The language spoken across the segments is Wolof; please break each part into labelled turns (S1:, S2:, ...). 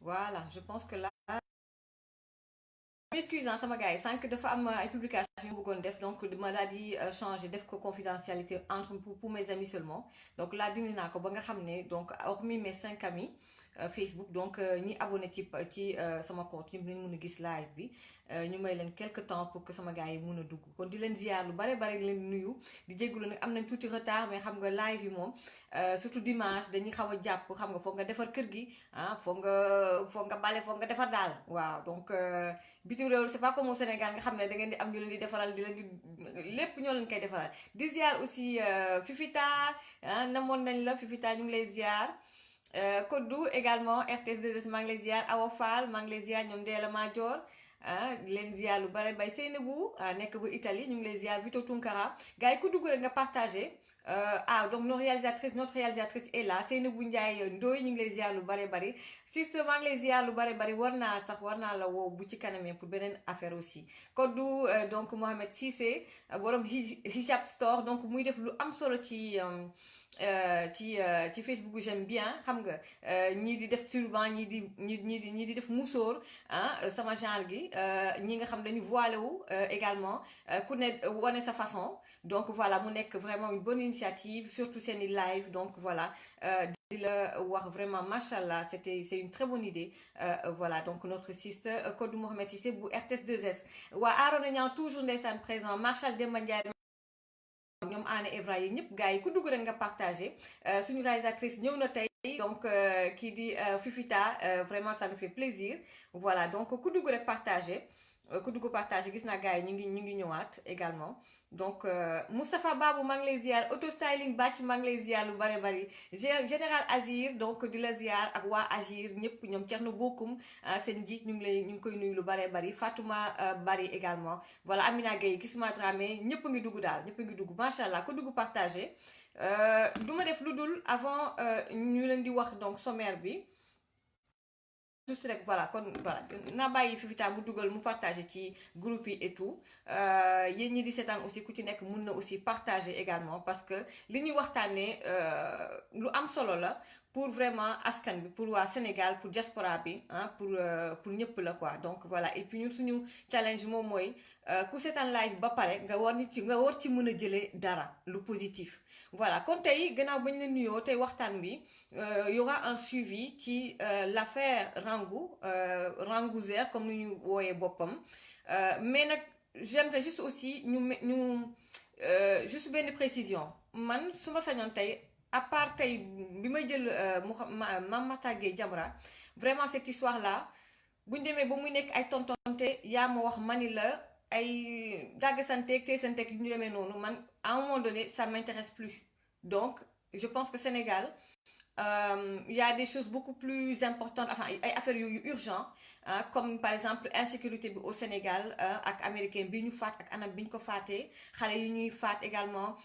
S1: voilà je pense que là excuse hein, sama gars yi sànq dafa am ay publication yu bëggoon def donc ma daal di changer def ko confidentialité entre pour mes amis seulement donc là dindi naa ko ba nga xam ne donc hormis mes 5 amis Facebook donc ñi abonné ci sama compte ñu mun a gis live bi ñu may leen quelque temps pour que sama gars yi mun a dugg kon di leen ziar lu bare bare leen nuyu di jégalu nag am nañ tuuti retard mais xam nga live yi moom surtout dimanche dañuy xaw a jàpp xam nga foog nga defar kër gi ah foog nga bale foog nga defar daal waaw donc bitim réew c'est pas comme au Sénégal nga xam ne da ngeen di am ñu leen di defaral di leen di lépp ñoo leen koy defaral di ziar aussi Fifita ah namoon nañ la Fifita ñu ngi lay ziar Kodou également RTS 2S maa ngi lay ziar Awa Fall maa ngi lay ziar ñoom Deela Madior di leen ziar lu bare bay Seynabou nekk bu Italie ñu ngi lay ziar Vito Tunkara gars yi ku dugg rek nga partagé donc notre réalisatrice est là Seynabou Ndiaye Ndoye ñu ngi lay ziar lu bare bari sister maa ngi lay ziar lu bare bari war naa la woo bu ci kanamee pour beneen affaire aussi Kodou donc Mohamed Cissé borom hijab store donc muy def lu am solo ci Facebook j'aime bien xam nga ñii di def turban ñii di def musóor sama genre gi ñi nga xam dañu voilé wu également ku ne wane sa façon donc voilà mu nekk vraiment une bonne initiative surtout seeni live donc voilà di la wax vraiment machallah c'est une très bonne idée voilà donc notre sister Kodou Mohamed Cissé bu RTS 2S waa Arona Niang toujours ndeysaan présent Marshal Demba Ndiaye ñoom Anne Evra yi ñëpp gars yi ku dugg rek nga partagé suñu réalisatrice ñëw na tey donc kii di Fifita vraiment ça nous fait plaisir voilà donc ku dugg rek partagé gis naa gars yi ñu ngi ñëwaat également donc Moustapha Babou maa ngi lay ziar auto styling bàcc maa ngi lay ziar lu bare bari général Azir donc di la ziar ak waa Agir ñëpp ñoom Thierno Bokum seen njiit ñu ngi koy nuyu lu bare bari Fatouma Bari également voilà Amina Gueye Gisma Dramé ñëpp a ngi dugg daal ñëpp a ngi dugg macha allah ku dugg partagé du ma def lu dul avant ñu leen di wax donc sommaire bi. juste rek voilà kon voilà naa bàyyi Fifita mu dugal mu partager ci groupe yi et tout yéen ñi di seetaan aussi ku ci nekk mun na aussi partager également parce que li ñuy waxtaanee lu am solo la pour vraiment askan bi pour waa Sénégal pour diaspora bi pour ñëpp la quoi donc voilà et puis ñun suñu challenge moom mooy ku seetaan live ba pare nga war ci mën a jëlee dara lu positif. voilà kon tey gannaaw bañ la nuyoo tey waxtaan bi y aura un suivi ci l'affaire Rangouzer comme ni ñu wooyee boppam mais nag j'aimerais juste aussi ñu juste benn précision man su ma sañoon tey à part tey bi may jël Mame Mactar Gueye Jamra vraiment cette histoire là buñ demee ba muy nekk ay tontonte yaa ma wax mani la ay dàggasanteeg teesanteeg yu ñu demee noonu man à un moment donné ça m'intéresse plus donc je pense que Sénégal il y a des choses beaucoup plus importantes enfin ay affaires yu urgent comme par exemple insécurité bi au Sénégal ak américain bi ñu faat ak anam bi ñu ko faatee xale yi ñuy faat également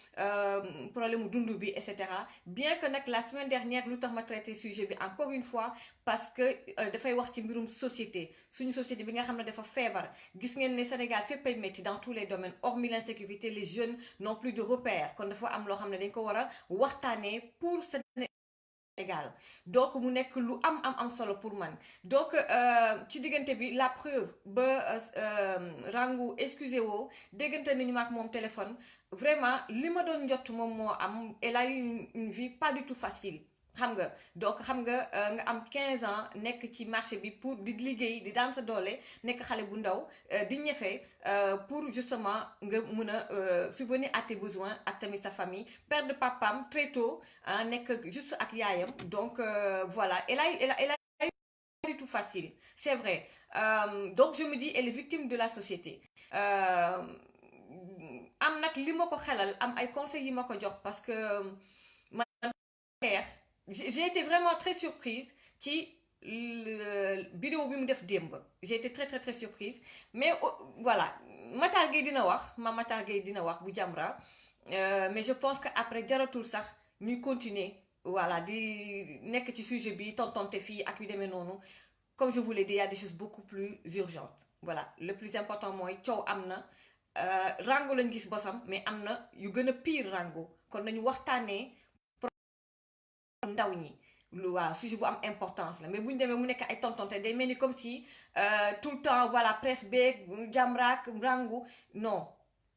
S1: problème mu dund bi et cetera bien que nag la semaine dernière lu tax ma traité sujet bi encore une fois parce que dafay wax ci mbirum société suñu société bi nga xam ne dafa feebar gis ngeen ne Sénégal fépp ay métti dans tous les domaines hormis l'insécurité les jeunes n'ont plus de repères kon dafa am loo xam ne dañ ko war a waxtaanee pour Sénégal donc mu nekk lu am solo pour man donc ci diggante bi la preuve ba Rangou excusez woo déggante nañu ma ak moom téléphone vraiment li ma doon njott moom moo am elle a eu une vie pas du tout facile xam nga donc xam nga nga am 15 ans nekk ci marché bi pour di liggéey di daan sa doole nekk xale bu ndaw di ñefe pour justement nga mun a subvenir à tes besoins ak tamit sa famille perdre papam très tôt nekk juste ak yaayam donc voilà elle a eu du tout facile c'est vrai donc je me dis elle est victime de la société am nag li ma ko xelal am ay conseils yi ma ko jox parce que man j'ai été vraiment très surprise ci vidéo bi mu def démb j'ai été très très très surprise mais voilà Matar Gueye dina wax Matar Gueye dina wax bu Jamra mais je pense que après jaratul sax ñuy continuer voilà di nekk ci sujet bi tontonte fii ak yu demee noonu comme je vous l'ai dit il y a des choses beaucoup plus urgentes voilà le plus important mooy coow am na Rangou lañ gis bosam mais am na yu gën a pire Rangou kon nañu waxtaanee ndaw ñi lu waaw sujet bu am importance la mais bu ñu demee mu nekk ay tontonte day mel ni comme si tout le temps voilà presse beeg Jamra rangu non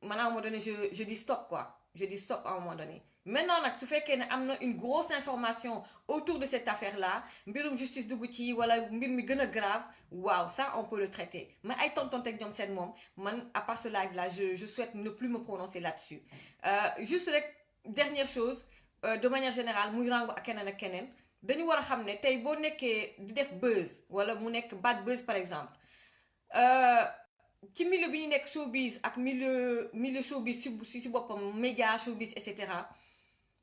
S1: man à un moment donné je dis stop quoi je dis stop à un moment donné. Maintenant nag su fekkee ne am na une grosse information autour de cette affaire là mbirum justice dugg ci wala mbir mi gën a grave waaw ça on peut le traiter mais ay tontonte ak ñoom seen moom man à part ce live là je souhaite ne plus me prononcer là-dessus juste rek dernière chose de manière générale muy rango ak keneen dañu war a xam ne tey boo nekkee di def buzz wala mu nekk bad buzz par exemple ci milieu bi ñu nekk showbiz ak milieu showbiz si boppam média showbiz et cetera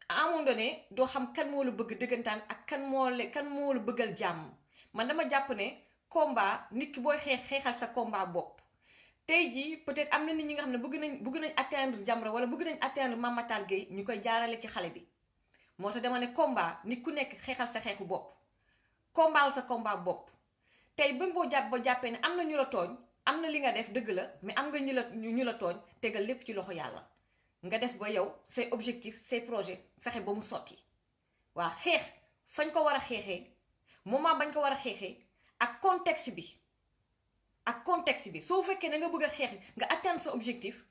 S1: à un moment donné doo xam kan moo la bëgg dëggantaan ak kan moo la bëggal jàmm man dama jàpp ne combat nit ki booy xeexal sa combat bopp tey jii peut-être am na nit ñi nga xam ne bëgg nañ atteindre Jamra wala bëgg nañ atteindre Mame Matar Gueye ñu koy jaarale ci xale bi moo tax dama ne combat nit ku nekk xeexal sa xeexu bopp combatal sa combat bopp tey ba boo jàppee ne am na ñu la tooñ am na li nga def dëgg la mais am nga ñu la tooñ tegal lépp ci loxo yàlla nga def ba yow say objectif say projet fexe ba mu sotti waa xeex fañ ko war a xeexee moment bañ ko war a xeexee ak contexte bi soo fekkee ne nga bëgg a xeex nga atteindre sa objectif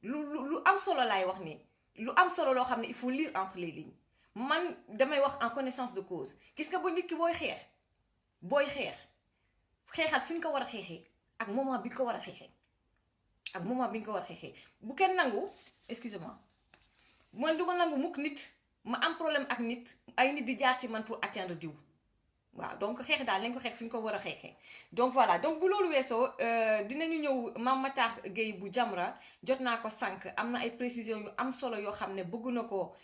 S1: lu am solo laay wax nii lu am solo loo xam ne il faut lire entre les lignes man damay wax en connaissance de cause gis nga ba nit ki booy xeexal fi nga ko war a xeexee ak moment bi nga ko war a xeexee bu kenn nangu excusez-moi man du ma nangu mukk nit ma am problème ak nit ay nit di jaar ci man pour atteindre diw waaw donc xeex daal nañ ko xeex fi ñu ko war a xeexee donc voilà donc bu loolu weesoo dinañu ñëw Mame Matar Gueye bu Jamra jot naa ko sànq am na ay précisions yu am solo yoo xam ne bëgg na ko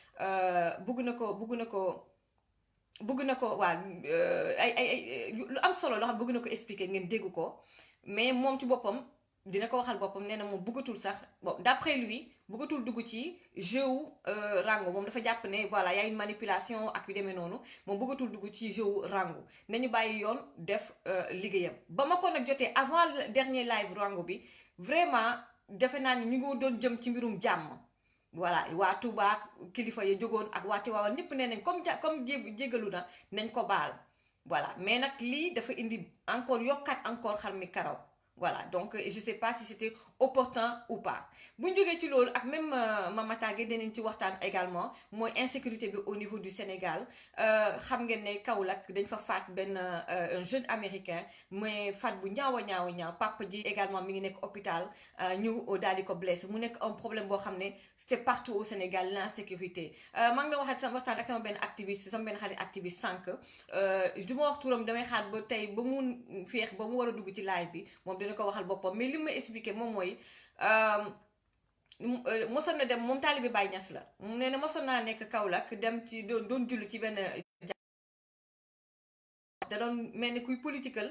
S1: waa ay lu am solo loo xam bëgg na ko expliquer ngeen dégg ko mais moom ci boppam dina ko waxal boppam nee na moom bëggatul sax bon d'après lui bëggatul dugg ci jeu rango moom dafa jàpp ne voilà y a une manipulation ak yu demee noonu moom bëggatul dugg ci jeu rango nañu bàyyi yoon def liggéeyam ba ma ko nag jotee avant le dernier live rango bi vraiment defe naa ni ñu ngi doon jëm ci mbirum jàmm voilà waa Touba kilifa ya jógoon ak waa Tiwaawan ñëpp nee nañ comme jégalu na nañ ko baal voilà mais nag lii dafa indi encore yokkaat encore xar mi karaw voilà donc je sais pas si c'était opportun ou pas bu ñu jógee ci loolu ak même Mame Matar Gueye dinañ ci waxtaan également mooy insécurité bi au niveau du Sénégal xam ngeen ne Kaolack dañ fa faat benn un jeune américain mais faat bu ñaaw papa ji également mi ngi nekk hôpital ñu daal di ko blessé mu nekk un problème boo xam ne c'est partout au Sénégal l'insécurité maa ngi doon waxtaan ak sama benn activiste sama benn xarit activiste sànq du ma wax turam damay xaar ba tey ba mu féex ba mu war a dugg ci live bi moom dina ko waxal boppam mais li ma expliqué moom mooy mosoon na dem moom taalibe Baay Ñas la mu nee na mosoon naa nekk Kaolack dem ci doon julli ci benn da doon mel ni kuy political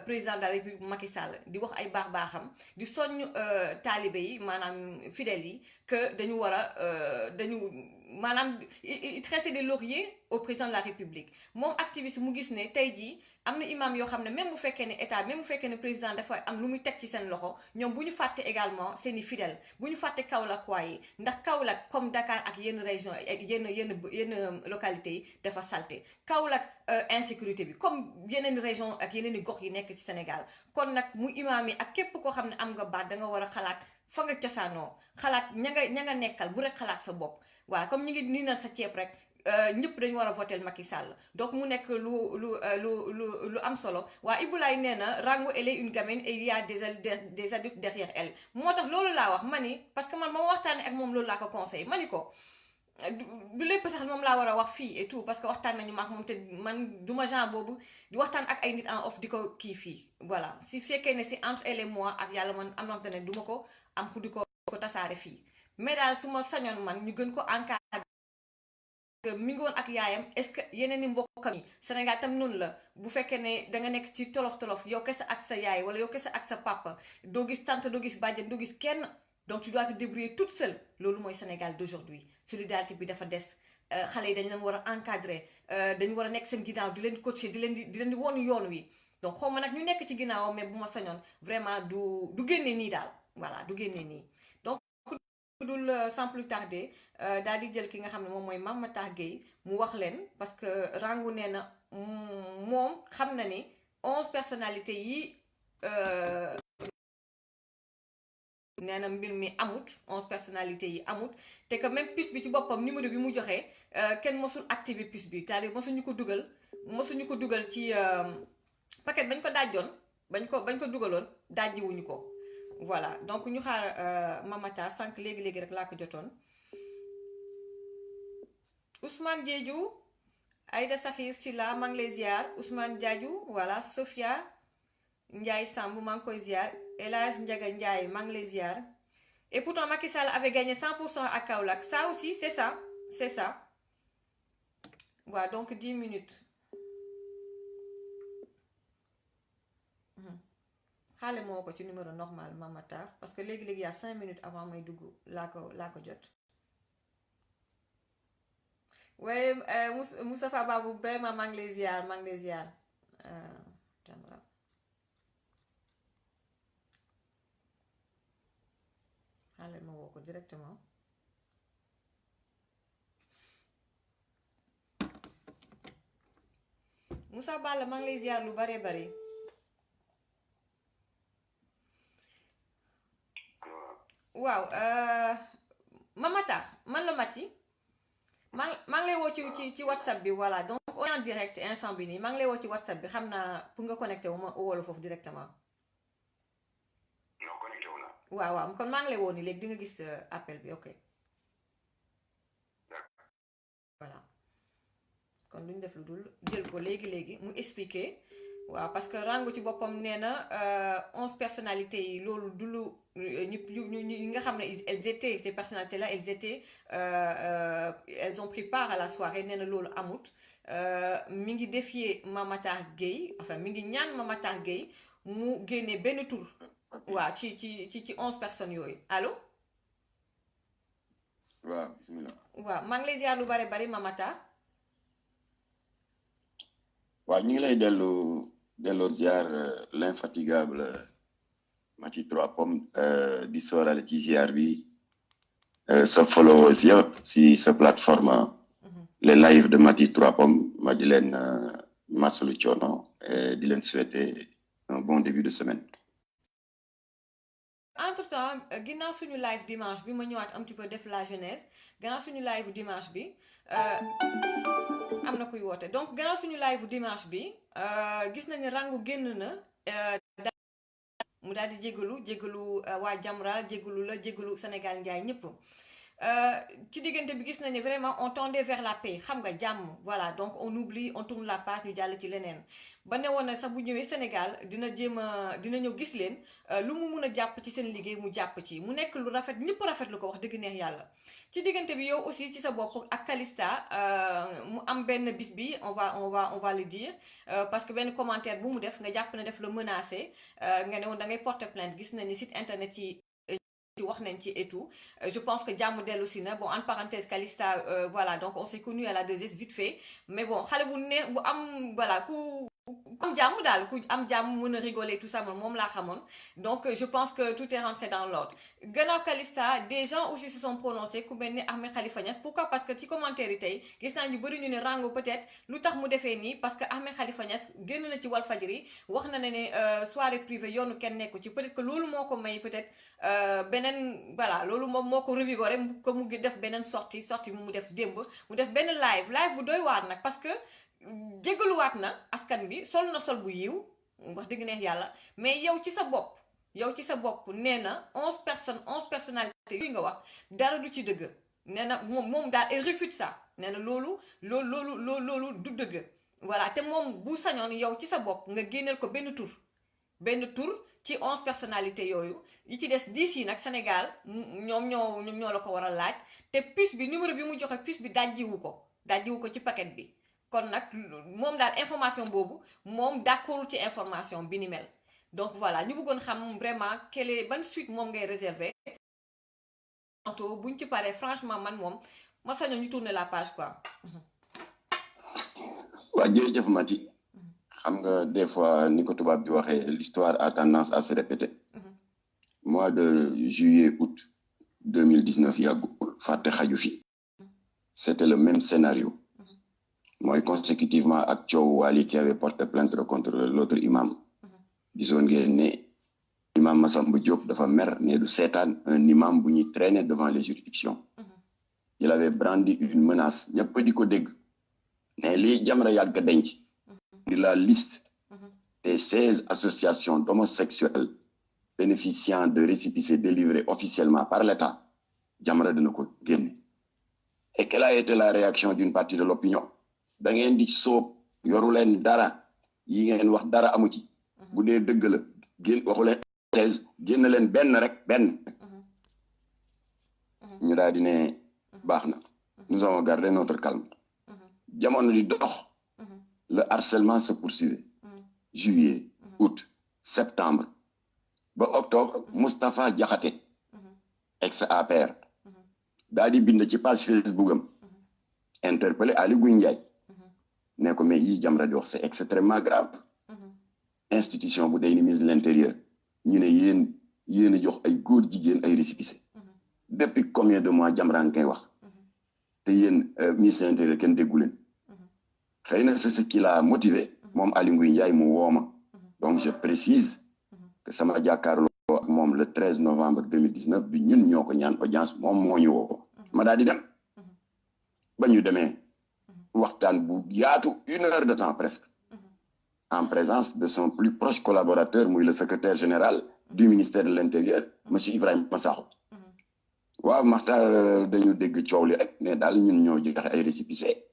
S1: président de la République Macky Sall di wax ay baaxam di soññ taalibe yi maanaam fidèles yi que dañu war a dañu maanaam tresser des lauriers au président de la République moom activiste mu gis ne tey jii am na imam yoo xam ne même bu fekkee ne état même bu fekkee ne président dafa am lu muy teg ci seen loxo ñoom bu ñu fàtte également seeni fidèles bu ñu fàtte Kaolack waaye ndax Kaolack comme Dakar ak yenn région ak yenn localités yi dafa salté Kaolack insécurité bi comme yeneen région ak yeneen i gox yi nekk ci Sénégal kon nag mu imam yi ak képp koo xam ne am nga baat da nga war a xalaat fa nga cosaanoo xalaat ña nga nekkal bu rek xalaat sa bopp waaw comme ñu ngi nii na sa ceeb rek ñëpp dañu war a voter Macky Sall donc mu nekk lu am solo waa Ibulaay nee na Rango elle est une gamine et il y a des adultes derrière elle moo tax loolu laa wax ma ni parce que man ma waxtaanee ak moom loolu laa ko conseillé ma ni ko du lépp sax moom laa war a wax fii et tout parce que waxtaan nañu maak moom te man duma genre boobu di waxtaan ak ay nit en off di ko kii fii voilà si fekkee ne si entre elle et moi ak yàlla man am na ne duma ko am ku di ko tasaare fii mais daal su ma sañoon man ñu gën ko encadré mi ngi woon ak yaayam est-ce que yeneen i mbokkam yi Sénégal tam noonu la bu fekkee ne danga nekk ci tolof yow kese ak sa yaay wala yow kese ak sa papa doo gis tante doo gis bàjjen doo gis kenn donc tu dois te débrouiller toute seule loolu mooy Sénégal d'aujourd'hui solidarité bi dafa des xale yi dañ leen war a encadrer dañu war a nekk seen ginnaaw di leen coacher di leen di woon yoon wi donc xaw ma nag ñu nekk ci ginnaawam mais bu ma sañoon vraiment du génne nii daal voilà du génne nii dul sans plus tarder daal di jël ki nga xam ne moom mooy Mame Matar Gueye mu wax leen parce que Rangou nee na moom xam na ni 11 personnalités yi nee na mbir mi amut 11 personnalités yi amut te que même puce bi ci boppam numéro bi mu joxe kenn mosul activer puce bi c'est-à-dire mosuñu ko dugal ci paquet bañ ko dajjoon bañ ko dugaloon dajjiwuñu ko. Voilà donc ñu xaar Mame Matar sànq léegi rek laa ko jotoon Ousmane Diédhiou Aïda Sakhir Silla maa ngi lay ziar Ousmane Diédhiou voilà Sophia Ndiaye Samb maa ngi koy ziar El Hadj Ndiaga Ndiaye maa ngi lay ziar et pourtant Macky Sall avait gagné 100% à Kaolack ça aussi c'est ça voilà donc 10 minutes xaale moo ko ci numéro normal Mame Matar parce que léegi y a 5 minutes avant may dugg laa ko jot waaye Moustapha Babou vraiment maa ngi lay ziar Jamra xaale ma woo ko directement Moussa Balla maa ngi lay ziar lu bare waaw Mame Matar man la Mati maa ngi lay woo ci WhatsApp bi voilà donc on est en direct instant bi nii maa ngi lay woo ci WhatsApp bi xam naa pour nga connecté wu ma woo la foofu directement.
S2: non connecté wu na.
S1: waaw kon maa ngi lay woo nii léegi di nga gis appel bi ok. voilà kon duñ def lu dul jël ko léegi mu expliquer waaw parce que Rangou ci boppam nee na 11 personnalités yi loolu du lu ñi nga xam ne elles étaient ces personnalités là elles ont pris part à la soirée nee na loolu amut mi ngi défier Mame Matar Gueye enfin mi ngi ñaan Mame Matar Gueye mu génne benn tur waaw ci 11 personnes yooyu allo.
S2: waaw bismillah.
S1: waaw maa ngi lay ziar lu bari Mame Matar.
S2: waaw ñu ngi lay delloo ziar l'infatigable Maty Trois Pommes di soorale ci ziar bi sa followers yëpp si sa plateforme les live de Maty Trois Pommes ma di leen masalu coono di leen souhaiter un bon début de semaine.
S1: entre temps ginnaaw suñu live dimanche bi ma ñëwaat un petit peu def la genèse gannaaw suñu live dimanche bi am na kuy woote donc gannaaw suñu live dimanche bi gis nañu Rangou génn na mu daal di jégalu waa Jamra jégalu Sénégal njaay ñëpp ci diggante bi gis nañu vraiment on tendait vers la paix xam nga jàmm voilà donc on oublie on tourne la page ñu jàll ci leneen ba ne woon na sax bu ñëwee Sénégal dina ñëw gis leen lu mu mun a jàpp ci seen liggéey mu jàpp ci mu nekk lu rafet ñëpp rafet lu ko wax dëgg neex yàlla ci diggante bi yow aussi ci sa bopp ak Calista mu am benn bis bi on va le dire parce que benn commentaire bu mu def nga jàpp ne def la menacé nga ne woon da ngay porter plainte gis nañu site internet yi wax nañ ci et tout je pense que jàmm dellu si na bon en parenthèse Calista voilà donc on s'est connu à la 2S vite fait mais bon xale bu ne bu am voilà ku am jàmm daal ku am jàmm mën a rigoler tout ça moom laa xamoon donc je pense que tout est rentré dans l'ordre gannaaw Calista des gens aussi se sont prononcés ku mel ni Ahmed Khalifa Niass pourquoi parce que ci commentaire yi tey gis naa ñu bëri ñu ne Rangou peut-être lu tax mu defee nii parce que Ahmed Khalifa Niass génn na ci Walfadjri wax na ne soirée privée yoonu kenn nekku ci peut-être que loolu moo ko may peut-être beneen voilà loolu moom moo ko revigoré ko mu def beneen sortie mu def démb mu def benn live bu doy waar nag parce que jégaluwaat na askan bi sol na sol bu yiw wax dëgg neex yàlla mais yow ci sa bopp nee na 11 personnalités yooyu nga wax dara du ci dëgg nee na moom daal elle réfute ça nee na loolu du dëgg voilà te moom bu sañoon yow ci sa bopp nga génneel ko benn tur ci 11 personnalités yooyu yi ci des 10 yi nag Sénégal ñoom ñoo la ko war a laaj te puce bi numéro bi mu joxe puce bi dajjiwu ko ci paquet bi kon nag moom daal information boobu moom d'accord ci information bi ni mel donc voilà ñu bëggoon xam vraiment ban suite moom ngay réserver buñ ci paree franchement man moom ma sañoon ñu tourner la page quoi.
S2: waa jërëjëf Maty xam nga des fois ni ko tubaab di waxee l'histoire a tendance à se répéter. Mois de juillet août 2019 yàggul fàtte xaju fi c'était le même scénario mooy consécutivement ak coow Wali qui avait porté plainte contre l'autre imam gisoon ngeen ne imam Massamba Diop dafa mer ne du seetaan un imam bu ñuy traîner devant les juridictions il avait brandi une menace ñëpp di ko dégg ne lii Jamra yàgg denc di la liste des 16 associations d'homosexuels bénéficiant de récépissés délivrés officiellement par l'État Jamra dina ko génne. Et quelle a été la réaction d'une partie de l'opinion? Da ngeen di soob yoru leen dara yi ngeen wax dara amu ci bu dee dëgg la génn waxu leen 16 génn leen benn rek benn ñu daal di ne baax na nous avons gardé notre calme jamono di dox le harcèlement se poursuivait juillet août septembre ba octobre Moustapha Diakhaté ex APR daal di bind ci page Facebook am interpellé Ali Ngouille Ndiaye ne ko mais yi Jamra di wax c'est extrêmement grave institution bu day ni ministre de l'intérieur ñu ne yéen a jox ay góor jigéen ay récépissé depuis combien de mois Jamra nga koy wax te yéen ministre de l'intérieur kenn déggu leen xëy na c'est ce qui l'a motivé moom Ali Ngouille Ndiaye mu wooma donc je précise que sama jàkkaarloo ak moom le 13 novembre 2019 bi ñun ñoo ko ñaan audience moom moo ñu woo ma daal di dem ba ñu demee waxtaan bu yaatu 1 heure de temps presque en présence de son plus proche collaborateur muy le secrétaire général du ministère de l'Intérieur monsieur Ibrahima Sakho waaw Makhtar dañu dégg coow li rek ne daal ñun ñoo joxe ay récépissé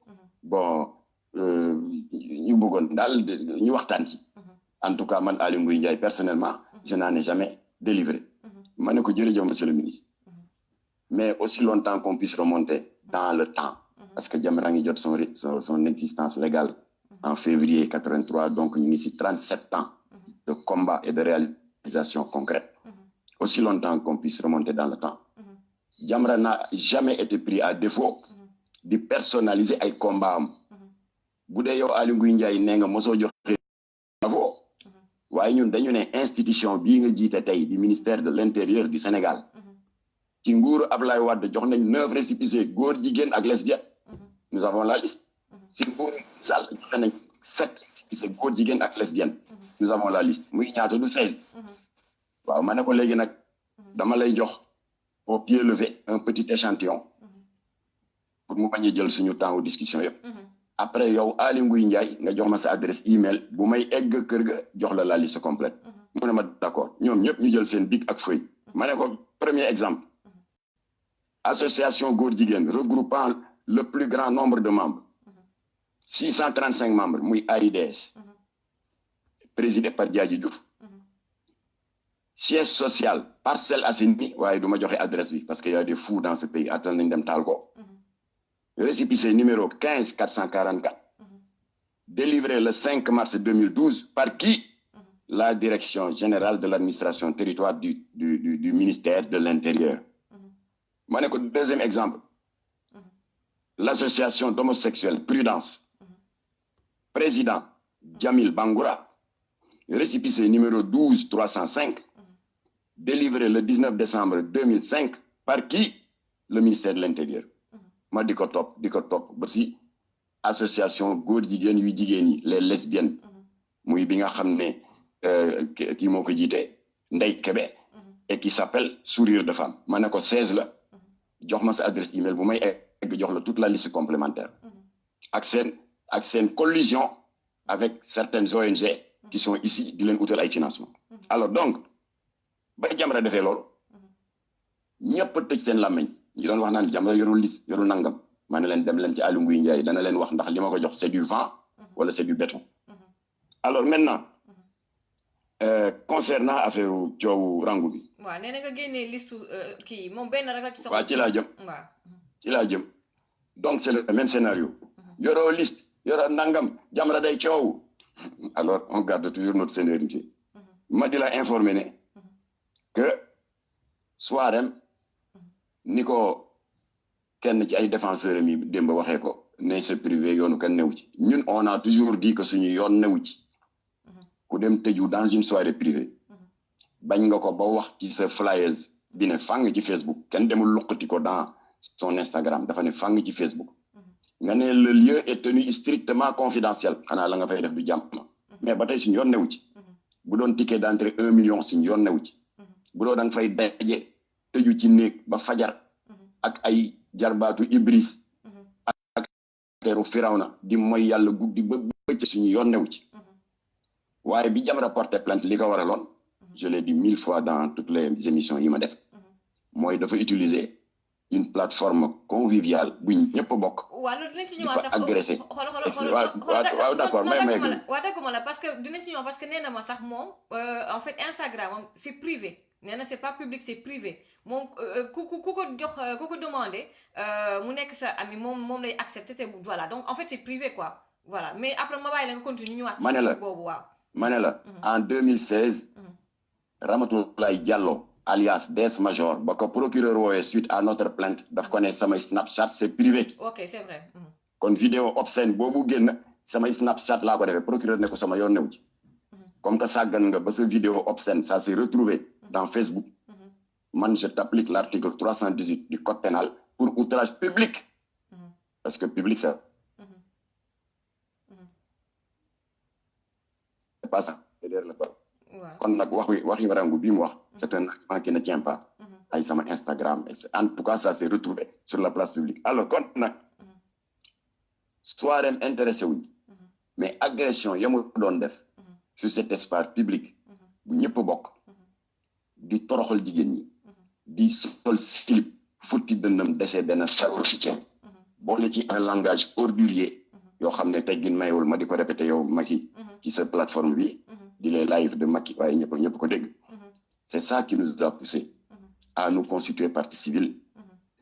S2: bon ñu bëggoon daal ñu waxtaan ci en tout cas man Ali Ngouille Ndiaye personnellement je n'en ai jamais délivré ma ne ko jërëjëf monsieur le ministre mais aussi longtemps qu'on puisse remonter dans le temps parce que Jamra ngi jot son existence légale en février 83 donc ñu ngi ci 37 ans de combat et de réalisation concrète aussi longtemps qu'on puisse remonter dans le temps Jamra n'a jamais été pris à défaut de personnaliser ay combat am bu dee yow Ali Ngouille Ndiaye nee nga mosoo joxe bravo waaye ñun dañu ne institution bii nga jiite tey di ministère de l'Intérieur du Sénégal ci nguuru Ablaye Wade jox nañ 9 récépissés góor jigéen ak lesbienne nous avons la liste ci nguuru Sall joxe nañ 7 récépissés góor jigéen ak lesbienne nous avons la liste muy ñaata du 16 waaw ma ne ko léegi nag dama lay jox au pied levé un petit échantillon pour mu bañ a jël suñu temps de discussion yëpp après yow Ali Ngouille Ndiaye nga jox ma sa adresse email bu may egg kër ga jox la liste complète mu ne ma d'accord ñoom ñëpp ñu jël seen bic ak feuille ma ne ko premier exemple association góor jigéen regroupant le plus grand nombre de membres 635 membres muy AIDS présidé par Diadji Diouf siège social Parcelles Assainies waaye du ma joxe adresse bi parce que y a des fous dans ce pays attends nañ dem taal ko récépissé numéro 15 444 délivré le 5 mars 2012 par qui? La direction générale de l'administration territoire du ministère de l'Intérieur. Ma ne ko deuxième exemple l'association d'homosexuels Prudence président Djamil Bangoura récépissé numéro 12 305 délivré le 19 décembre 2005 par qui? Le ministère de l'Intérieur. Ma di ko topp ba si association góor jigéen yu jigéen yi les lesbiennes muy bi nga xam ne kii moo ko jiite Ndeye Kébé et qui s'appelle Sourire de Femme ma ne ko 16 la jox ma sa adresse email bu may egg jox la toute la liste complémentaire ak seen collusion avec certaines ONG qui sont ici di leen utal ay financement alors donc ba Jamra defee loolu ñëpp tëj seen làmmiñ ñi doon wax naan Jamra yorul liste yorul nangam ma ne leen dem leen ci Ali Ngouille Ndiaye dana leen wax ndax li ma ko jox c'est du vent wala c'est du béton alors maintenant concernant affaire coowu rangu bi.
S1: waaw nee na nga génnee liste kii moom benn rek la ci soxla.
S2: waaw ci laa jëm. waaw ci laa jëm donc c'est le même scénario. yoroo liste yoroo nangam Jamra day coow. alors on garde toujours notre sérénité. ma di la informer ne que soirem ni ko kenn ci ay défenseurs mi démb waxee ko ne se privé yoonu kenn newu ci ñun on a toujours dit que suñu yoon newu ci ku dem tëju dans une soirée privée bañ nga ko ba wax ci sa flyers bi ne fang ci Facebook kenn demul luqati ko dans son Instagram dafa ne fang ci Facebook nga ne le lieu est tenu strictement confidentiel xanaa la nga fay def du jàmm mais ba tey suñu yoon newu ci bu doon ticket d'entrée 1 million suñu yoon newu ci bu doon da nga fay daje tëju ci néeg ba fajar ak ay jarbaatu Ibris ak teeru Firawna di mooy yàlla guddi ba bëccëg suñu yoon newu ci waaye bi Jamra porté plainte li ko waraloon je l'ai dit 1000 fois dans toutes les émissions yi ma def mooy dafa utiliser une plateforme conviviale bu ñëpp bokk.
S1: waaw loolu dinañ ci ñëwaat sax
S2: agressé waaw d'accord
S1: d'accord la parce que dinañ ci ñëwaat parce que nee na ma sax moom en fait Instagram c'est privé nee na c'est pas public c'est privé moom ku ko jox ku ko demandé mu nekk sa ami moom lay accepté te voilà donc en fait c'est privé quoi voilà mais après ma bàyyi la nga continuer ñëwaat.
S2: ma ne la
S1: boobu waaw.
S2: ma ne la en 2016. Ramatoulaye Diallo alias Des Major ba ko procureur woowee suite à notre plainte daf ko ne samay Snapchat c'est privé.
S1: ok c'est vrai.
S2: kon vidéo obscène boobu génn samay Snapchat laa ko defee procureur ne ko sama yoon newu ci. comme que sàggan nga ba sa vidéo obscène ça s'est retrouvé dans Facebook. man je t'applique l'article 318 du code pénal pour outrage public. parce que public ça. c'est pas ça c'est derrière le corps. kon nag waxi Rangu bi mu wax c'est un argument qui ne tient pas ay sama Instagram en tout cas ça s'est retrouvé sur la place publique alors kon nag soirée intéressé wuñ mais agression yamu doon def sur cet espace public bu ñëpp bokk di toroxal jigéen ñi di sol slip futti dënnam desee benn saru soutien boole ci un langage ordurier yoo xam ne teggin mayewul ma di ko répété yow Macky ci sa plateforme bi di les live de Macky waaye ñëpp ko dégg c'est ça qui nous a poussé à nous constituer partie civile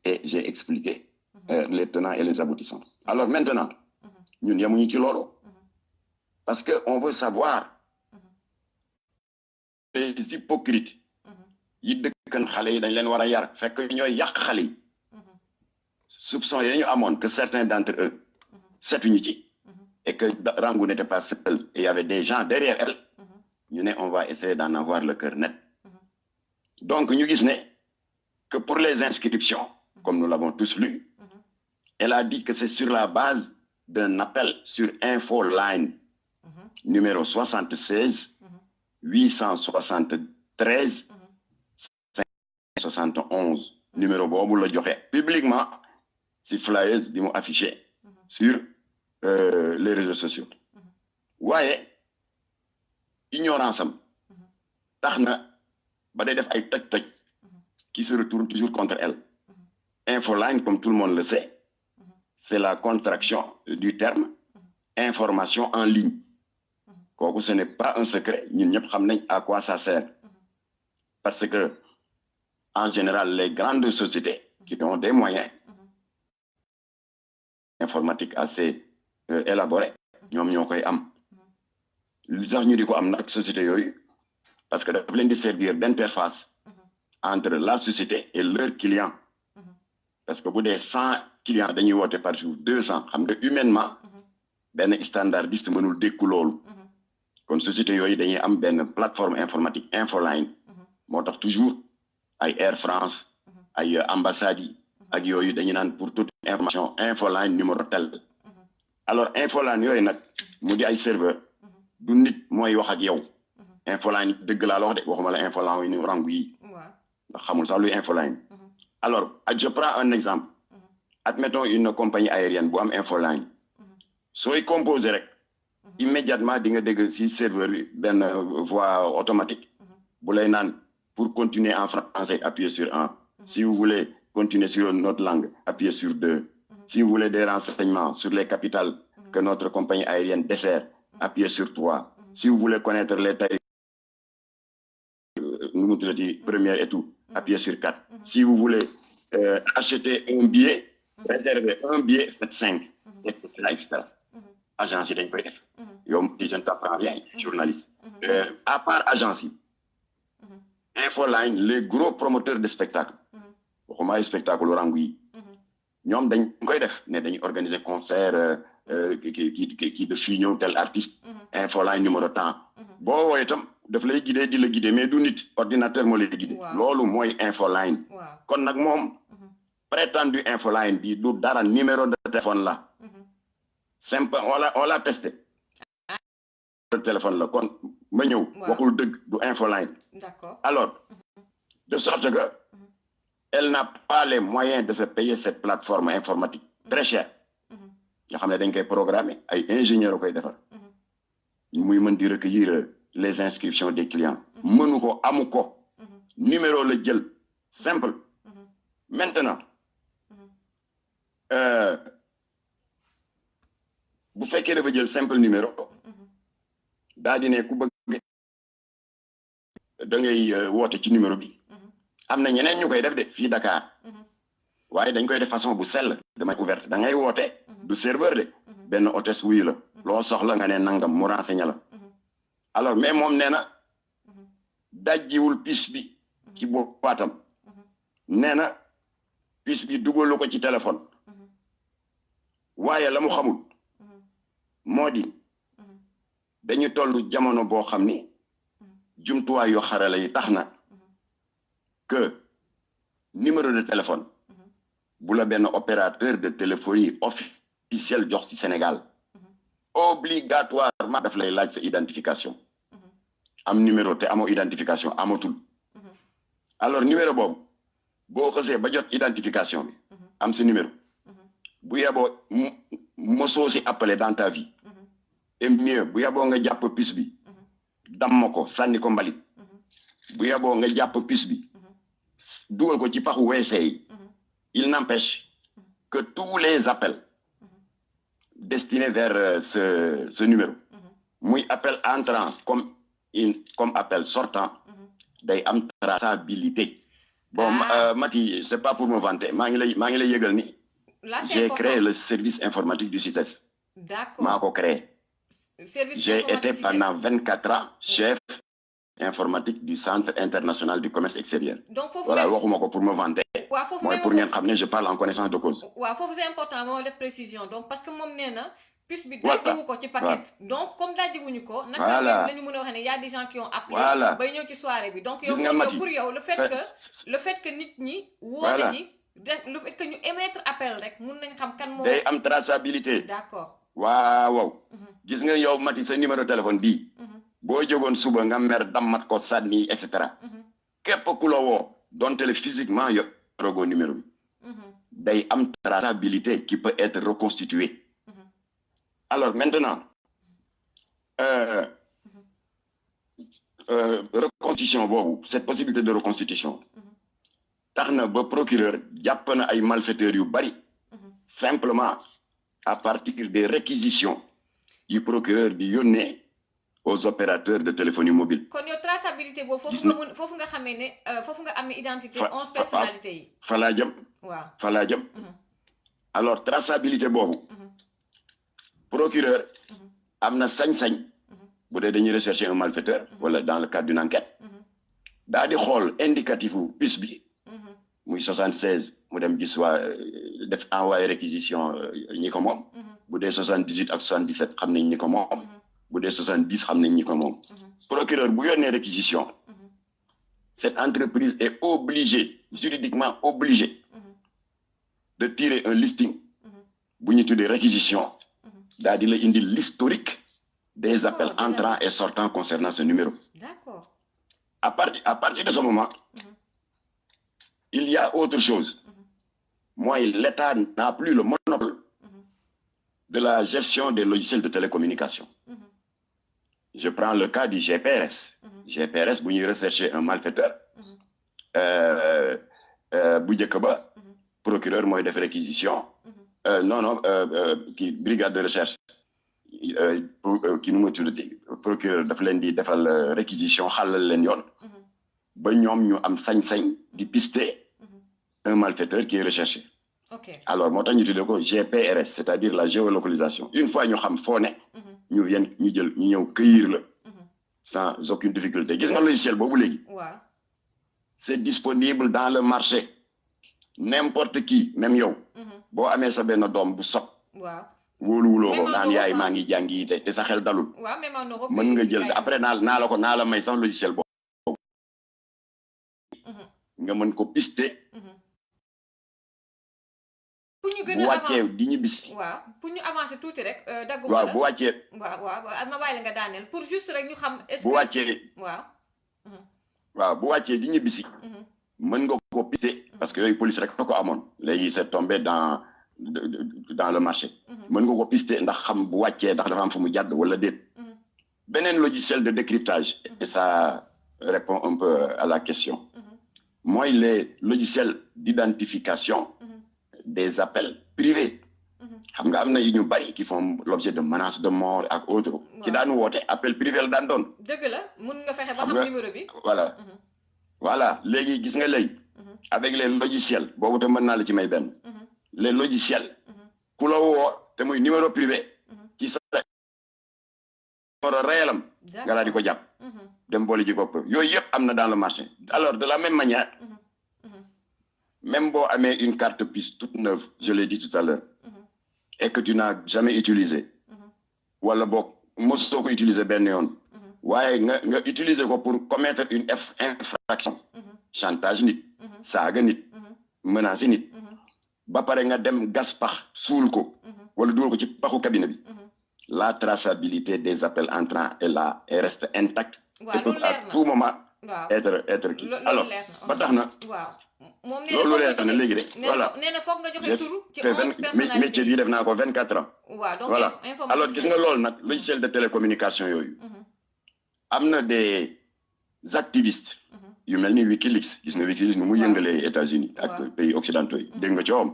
S2: et j'ai expliqué les tenants et les aboutissants alors maintenant ñun yemuñu ci loolu parce que on veut savoir les hypocrites yi dëkkan xale yi dañ leen war a yar fekk ñooy yàq xale yi soupçon yi ñu amoon que certains d'entre eux setuñu ci et que Rangou n'était pas seul et il y avait des gens derrière elle ñu ne on va essayer d'en avoir le cœur net donc ñu gis ne que pour les inscriptions comme nous l'avons tous lu elle a dit que c'est sur la base d'un appel sur Infoline numéro 76 873 571 numéro boobu la joxe publiquement si flyers bi mu affiché sur les réseaux sociaux waaye ignorance am tax na ba day def ay toj qui se retournent toujours contre elle. Infoline, comme tout le monde le sait, c'est la contraction du terme information en ligne. Kooku ce n'est pas un secret, ñun ñëpp xam nañ à quoi ça sert. Parce que en général les grandes sociétés qui ont des moyens informatiques assez élaborés ñoom ñoo koy am. Lu tax ñu di ko am nag société yooyu parce que daf leen di servir d'interface entre la société et leurs clients. Parce que bu dee 100 clients dañuy woote par jour 200 xam nga humainement benn standardiste mënul dékku loolu. kon société yooyu dañuy am benn plateforme informatique Infoline moo tax toujours ay Air France ay ambassades yi ak yooyu dañuy naan pour toute information Infoline numéro tel. alors Infoline yooyu nag mu di ay serveur du nit mooy wax ak yow. Infoline dëgg laa la wax de waxuma la Infoline yi ni Rangu yi ndax xamul sax luy Infoline. Alors, je prends un exemple. Admettons une compagnie aérienne bu am Infoline. Sooy composé rek immédiatement di nga dégg si serveur bi benn voix automatique bu lay naan pour continuer en français appuyez sur 1. Si vous voulez continuer sur une autre langue appuyez sur 2. Si vous voulez des renseignements sur les capitales que notre compagnie aérienne dessert appuyez sur 3. Si vous voulez connaître les tarifs première et tout appuyez sur 4. Si vous voulez acheter un billet, réserver un billet, faites 5, etc. Agence yi dañ koy def. Yow je ne t'apprends rien, journaliste. À part agence yi, Infoline, les gros promoteurs de spectacles, waxuma ay spectacle Rangu yi, ñoom dañ koy def ne dañuy organiser concert qui de fii ñëw tel artiste, Infoline numéro temps. Boo woowee itam daf lay guider di la guider mais du nit ordinateur moo lay guider. loolu mooy infoline. kon nag moom prétendu infoline bi du dara numéro de téléphone la. simple on l'a testé. Le téléphone la kon ma ñëw. waxul dëgg du infoline.
S1: D'accord.
S2: Alors de sorte que elle n'a pas les moyens de se payer cette plateforme informatique très chère. nga xam ne dañ koy programmer ay ingénieurs koy defar. muy mën di recueillir les inscriptions des clients. mënu ko amu ko. numéro la jël simple. maintenant bu fekkee dafa jël simple numéro. daa di ne ku bëgg da ngay woote ci numéro bi. am na ñeneen ñu koy def de fii Dakar. waaye dañ koy def façon bu sell de manière ouverte da ngay woote. du serveur de. benn hôtesse wuyu la. loo soxla nga ne nangam mu renseigné la. alors mais moom nee na dajjiwul puce bi ci boppaatam. nee na puce bi dugalu ko ci téléphone. waaye la mu xamul. moo di dañu toll jamono boo xam ni jumtuwaay yu xarala yi tax na que numéro de téléphone bu la benn opérateur de téléphonie officiel jox ci Sénégal obligatoirement daf lay laaj sa identification am numéro te amoo identification amatul alors numéro boobu boo xësee ba jot identification bi am sa numéro bu yeboo mosoo si appelé dans ta vie et mieux bu yeboo nga jàpp puce bi damm ko sànni ko mbalit bu yeboo nga jàpp puce bi dugal ko ci paxu WC yi il n'empêche que tous les appels destinés vers ce numéro muy appel entrant comme appel sortant day am traçabilité. Bon Mati c'est pas pour me vanter maa ngi lay yëgal ni j'ai créé le service informatique du CICES.
S1: D'accord.
S2: maa ko créé. J'ai été pendant 24 ans chef informatique du Centre international du commerce extérieur.
S1: Donc,
S2: voilà, pour me vanter. Moi, pour rien ramener, je parle en connaissance de cause.
S1: Ouais, c'est important, moi, de précision. Donc, parce que mon nena, puisque voilà. Ko ci paquet. Donc, comme d'adi wuñu ko,
S2: voilà.
S1: Il y a des gens qui ont appelé.
S2: Voilà.
S1: Ba ñew ci soirée bi. Donc, yow pour yow le fait que nit ñi wote ji le fait que ñu émettre appel rek mën nañ xam kan mo
S2: day am traçabilité.
S1: D'accord.
S2: Waaw. Gis nga yow Mati sa numéro de téléphone bi. Boo jógoon suba nga mer dammat ko sànni et cetera. Képp ku la woo donte le physiquement yorogoo numéro bi. Day am traçabilité qui peut être reconstituée. Alors maintenant reconstitution boobu cette possibilité de reconstitution tax na ba procureur jàpp na ay malfaiteurs yu bari simplement à partir des réquisitions du procureur di yónnee aux opérateurs de téléphonie mobile.
S1: Kon yow traçabilité boobu foofu nga xamee ne foofu nga amee identité 11 personnalités yi.
S2: fa laa jëm.
S1: Waaw
S2: fa laa jëm. Alors traçabilité boobu. Procureur am na sañ-sañ. bu dee dañuy rechercher un malfaiteur. wala dans le cadre d'une enquête. daa di xool indicatif u puce bi. muy 76 mu dem gis waa def envoyé réquisition ñi ko moom. bu dee 78 ak 77 xam nañ ñi ko moom. bu dee 70 xam nañ ñi ko moom. Procureur bu yónnee réquisition. Cette entreprise est obligée juridiquement obligée de tirer un listing bu ñu tuddee réquisition daa di la indi l'historique des appels entrants et sortants concernant ce numéro.
S1: D'accord.
S2: À partir de ce moment il y a autre chose. Moi, l'État n'a plus le monopole de la gestion des logiciels de télécommunication. Je prends le cas du GPRS. GPRS, bu ñuy rechercher un malfaiteur. Bu njëkk ba procureur mooy def réquisition. Brigade de recherche. Ki nu mu tuddati procureur daf leen di defal réquisition xalal leen yoon. Ba ñoom ñu am sañ-sañ di pister un malfaiteur qui est recherché.
S1: Okay.
S2: Alors moo tax ñu tuddee ko GPRS, c'est-à-dire la géolocalisation. Une fois ñu xam foo ne. ñu ñëw cueillir la. Sans aucune difficulté. Gis nga logiciel boobu léegi.
S1: Waaw.
S2: C'est disponible dans le marché. N'importe qui même yow. boo amee sa benn doom bu sob.
S1: Waaw.
S2: wóoluwuloo ko
S1: Même en
S2: naan
S1: Europe,
S2: yaay
S1: hein.
S2: maa ngi jàngi te sa xel dalul
S1: Ouais, même en Europe.
S2: mën nga jël après naa la may sax logiciel boobu nga mën ko pister
S1: pour ñu
S2: bu
S1: gën a
S2: wàccee
S1: avancer
S2: di ñibbisi
S1: waaw pour ñu avancer tuuti rek dagguma
S2: waaw
S1: la
S2: bu wàccee
S1: waaw ma bàyyi la nga daaneel pour juste rek ñu xam est-ce
S2: bu
S1: que
S2: wàccee
S1: waaw
S2: waaw bu wàccee di ñibbisi mën nga ko pister parce que yooyu police rek ko amoon léegi c'est tombé dans le marché mën nga ko pister ndax xam bu wàccee ndax dafa am fu mu jàdd wala déet beneen logiciel de décryptage et ça répond un peu à la question mooy les logiciels d'identification des appels privés xam nga am na yu ñu bari qui font l'objet de menaces de mort ak autres ci daan woote appel privé la daan doon
S1: dëgg la mun nga fexe ba xam numéro bi
S2: voilà léegi gis nga léegi avec les logiciels boobu te mën naa la ci may benn les logiciels ku la woo te muy numéro privé ci sa numéro réel am nga daal di ko jàpp dem boole ji ko yooyu yëpp am na dans le marché alors de la même manière même boo amee une carte puce toute neuve je l'ai dit tout à l'heure et que tu n'as jamais utilisé wala boog mosoo ko utiliser benn yoon waaye nga utiliser ko pour commettre une infraction chantage nit saaga nit menacer nit ba pare nga dem gas pax suul ko wala dugal ko ci paxu cabinet bi la traçabilité des appels entrants est là et reste intacte et peut à tout moment être kii alors ba tax na loolu leer na léegi de voilà
S1: nee na foog nga joxe tur ci 11 personnalités
S2: métier bi def naa ko 24 ans
S1: waaw donc
S2: voilà alors gis nga loolu nag logiciel de télécommunication yooyu am na des activistes yu mel ni Wikileaks gis nga Wikileaks nu mu yëngalee États-Unis ak pays occidentaux yi dégg nga ci moom